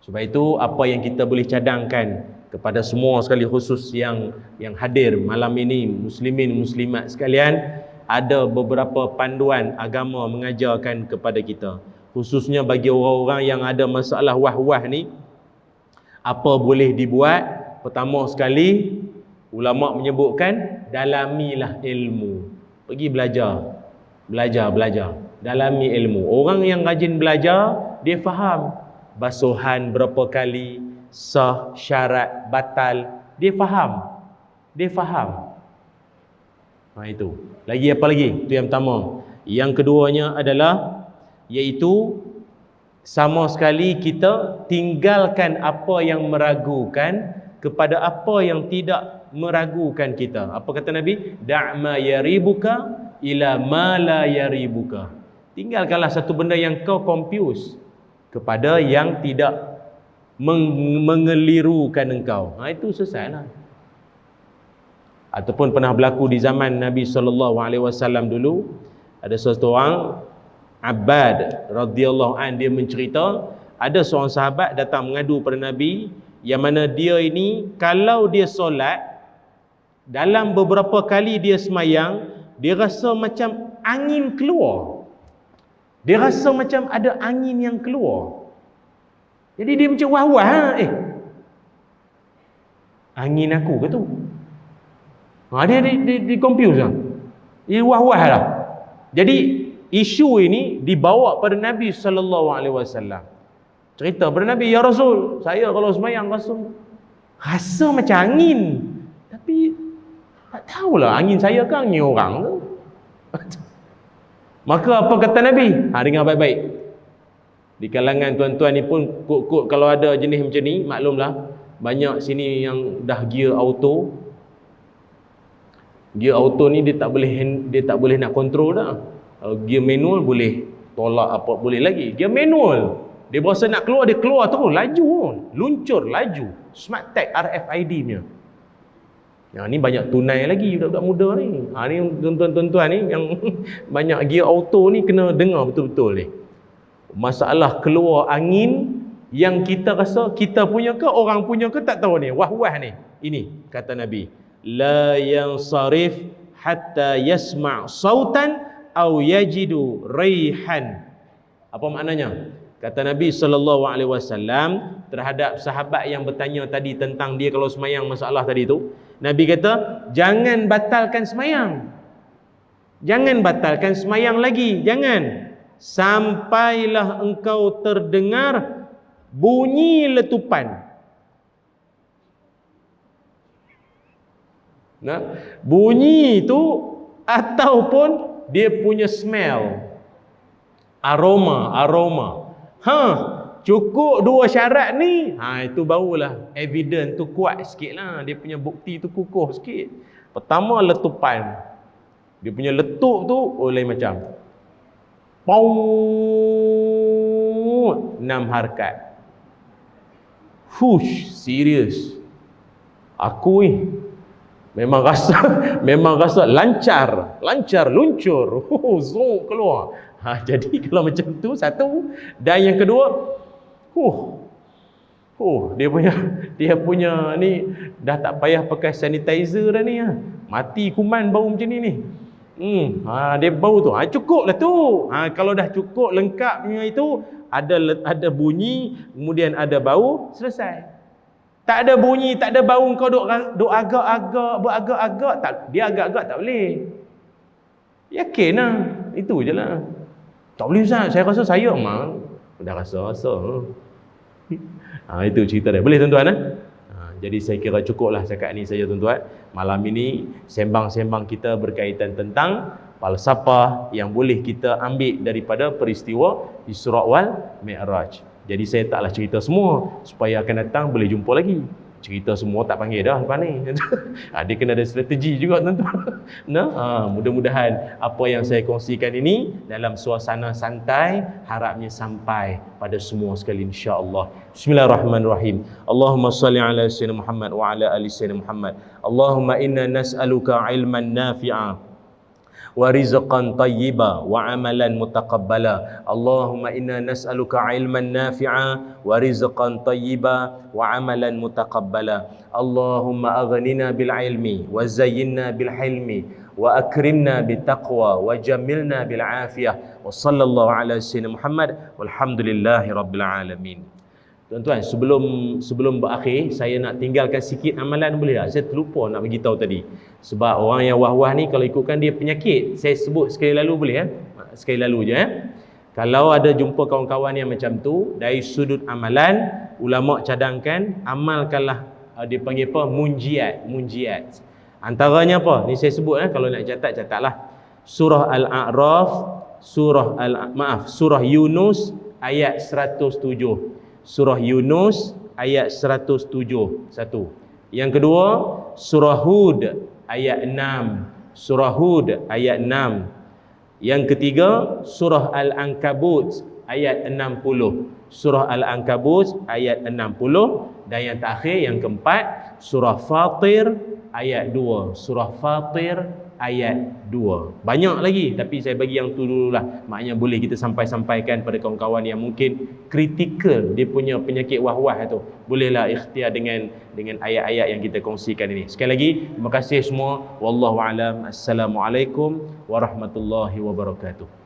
Sebab itu apa yang kita boleh cadangkan kepada semua sekali, khusus yang hadir malam ini, muslimin muslimat sekalian, ada beberapa panduan agama mengajarkan kepada kita, khususnya bagi orang-orang yang ada masalah wah-wah ni. Apa boleh dibuat? Pertama sekali, ulama menyebutkan dalamilah ilmu. Pergi belajar, dalami ilmu. Orang yang rajin belajar, dia faham basuhan berapa kali, sah, syarat, batal, dia faham. Itu. Lagi apa lagi? Itu yang pertama. Yang keduanya adalah, iaitu sama sekali kita tinggalkan apa yang meragukan kepada apa yang tidak meragukan kita. Apa kata Nabi? Da'ma yaribuka ila ma la yaribuka. Tinggalkanlah satu benda yang kau confuse kepada yang tidak mengelirukan engkau. Itu selesailah. Ataupun pernah berlaku di zaman Nabi SAW dulu, ada seorang Abbad radhiyallahu an, dia mencerita ada seorang sahabat datang mengadu pada Nabi, yang mana dia ini kalau dia solat, dalam beberapa kali dia semayang, dia rasa macam angin keluar. Dia rasa macam ada angin yang keluar. Jadi dia macam wah-wah, angin aku ke tu? Dia confuse lah. Dia wah-wah lah. Jadi isu ini dibawa pada Nabi SAW. Cerita pada Nabi, ya Rasul, saya kalau semayang rasa macam angin, tapi tak tahulah angin saya ke angin orang tu. Maka apa kata Nabi? Dengar baik-baik. Di kalangan tuan-tuan ni pun kod-kod kalau ada jenis macam ni, maklumlah banyak sini yang dah gear auto. Gear auto ni dia tak boleh nak kontrol dah. Kalau gear manual boleh tolak apa boleh lagi. Gear manual dia berasa nak keluar, dia keluar terus, laju, luncur laju. Smart Tag RFID punya. Yang ni banyak tunai lagi budak-budak muda ni. Ni tuan-tuan ni yang banyak gear auto ni kena dengar betul-betul ni. Masalah keluar angin yang kita rasa kita punya ke orang punya ke tak tahu ni. Wah-wah ni. Ini kata Nabi, la yansarif hatta yasma' sautan aw yajidu raihan. Apa maknanya? Kata Nabi SAW terhadap sahabat yang bertanya tadi tentang dia kalau semayang masalah tadi tu, Nabi kata, jangan batalkan semayang. Jangan batalkan semayang lagi, jangan. Sampailah engkau terdengar bunyi letupan. Nah, bunyi itu ataupun dia punya smell, aroma. Cukup dua syarat ni, itu barulah evidence tu kuat sikit lah. Dia punya bukti tu kukuh sikit. Pertama, letupan. Dia punya letup tu oleh macam Pau 6 harkat. Serius. Aku memang rasa lancar, luncur. Zoom keluar. Jadi kalau macam tu satu, dan yang kedua, dia punya ni dah tak payah pakai sanitizer dah ni. Mati kuman bau macam ni. Dia bau tu. Cukuplah tu. Kalau dah cukup lengkap punya itu, ada bunyi, kemudian ada bau, selesai. Tak ada bunyi, tak ada bau, kau duk beragak-agak, tak, dia agak-agak tak boleh. Yakin lah. Itu je lah. Tak boleh Ustaz, saya rasa saya dah rasa. Itu cerita dia. Boleh tuan-tuan? Jadi saya kira cukuplah cakap ni saja tuan-tuan. Malam ini sembang-sembang kita berkaitan tentang falsafah yang boleh kita ambil daripada peristiwa Isra wal Mi'raj. Jadi saya taklah cerita semua, supaya akan datang boleh jumpa lagi. Cerita semua tak panggil dah lepas ni. Dia kena ada strategi juga tuan-tuan. Mudah-mudahan apa yang saya kongsikan ini dalam suasana santai, harapnya sampai pada semua sekali insya-Allah. Bismillahirrahmanirrahim. Allahumma salli ala sayyidina Muhammad wa ala ali sayyidina Muhammad. Allahumma inna nas'aluka ilman nafi'a wa rizqan tayyiba wa amalan mutaqabbala. Allahumma inna nas'aluka ilman nafi'a wa rizqan tayyiba wa amalan mutaqabbala. Allahumma aghnina bil ilmi wa zayyinna bil hilmi wa akrimna bit taqwa wa jamilna bil afiyah. Wa sallallahu ala sayyidina Muhammad walhamdulillahi rabbil alamin. Tuan-tuan, sebelum berakhir, saya nak tinggalkan sikit amalan, boleh tak? Saya terlupa nak bagi tahu tadi. Sebab orang yang wah-wah ni kalau ikutkan dia penyakit. Saya sebut sekali lalu boleh Sekali lalu je Kalau ada jumpa kawan-kawan yang macam tu, dari sudut amalan, ulama cadangkan amalkanlah, dia panggil apa? Munjiat. Antaranya apa? Ni saya sebut kalau nak catatlah. Surah Al-A'raf, Surah Yunus ayat 107. Surah Yunus ayat 107. Satu. Yang kedua, surah Hud ayat 6. Surah Hud ayat 6. Yang ketiga, surah Al-Ankabut ayat 60. Surah Al-Ankabut ayat 60. Dan yang terakhir, yang keempat, surah Fatir ayat 2. Surah Fatir ayat 2. Banyak lagi, tapi saya bagi yang tu dululah. Maknanya boleh kita sampaikan pada kawan-kawan yang mungkin kritikal dia punya penyakit wah-wah tu. Bolehlah ikhtiar dengan ayat-ayat yang kita kongsikan ini. Sekali lagi, terima kasih semua. Wallahu alam. Assalamualaikum warahmatullahi wabarakatuh.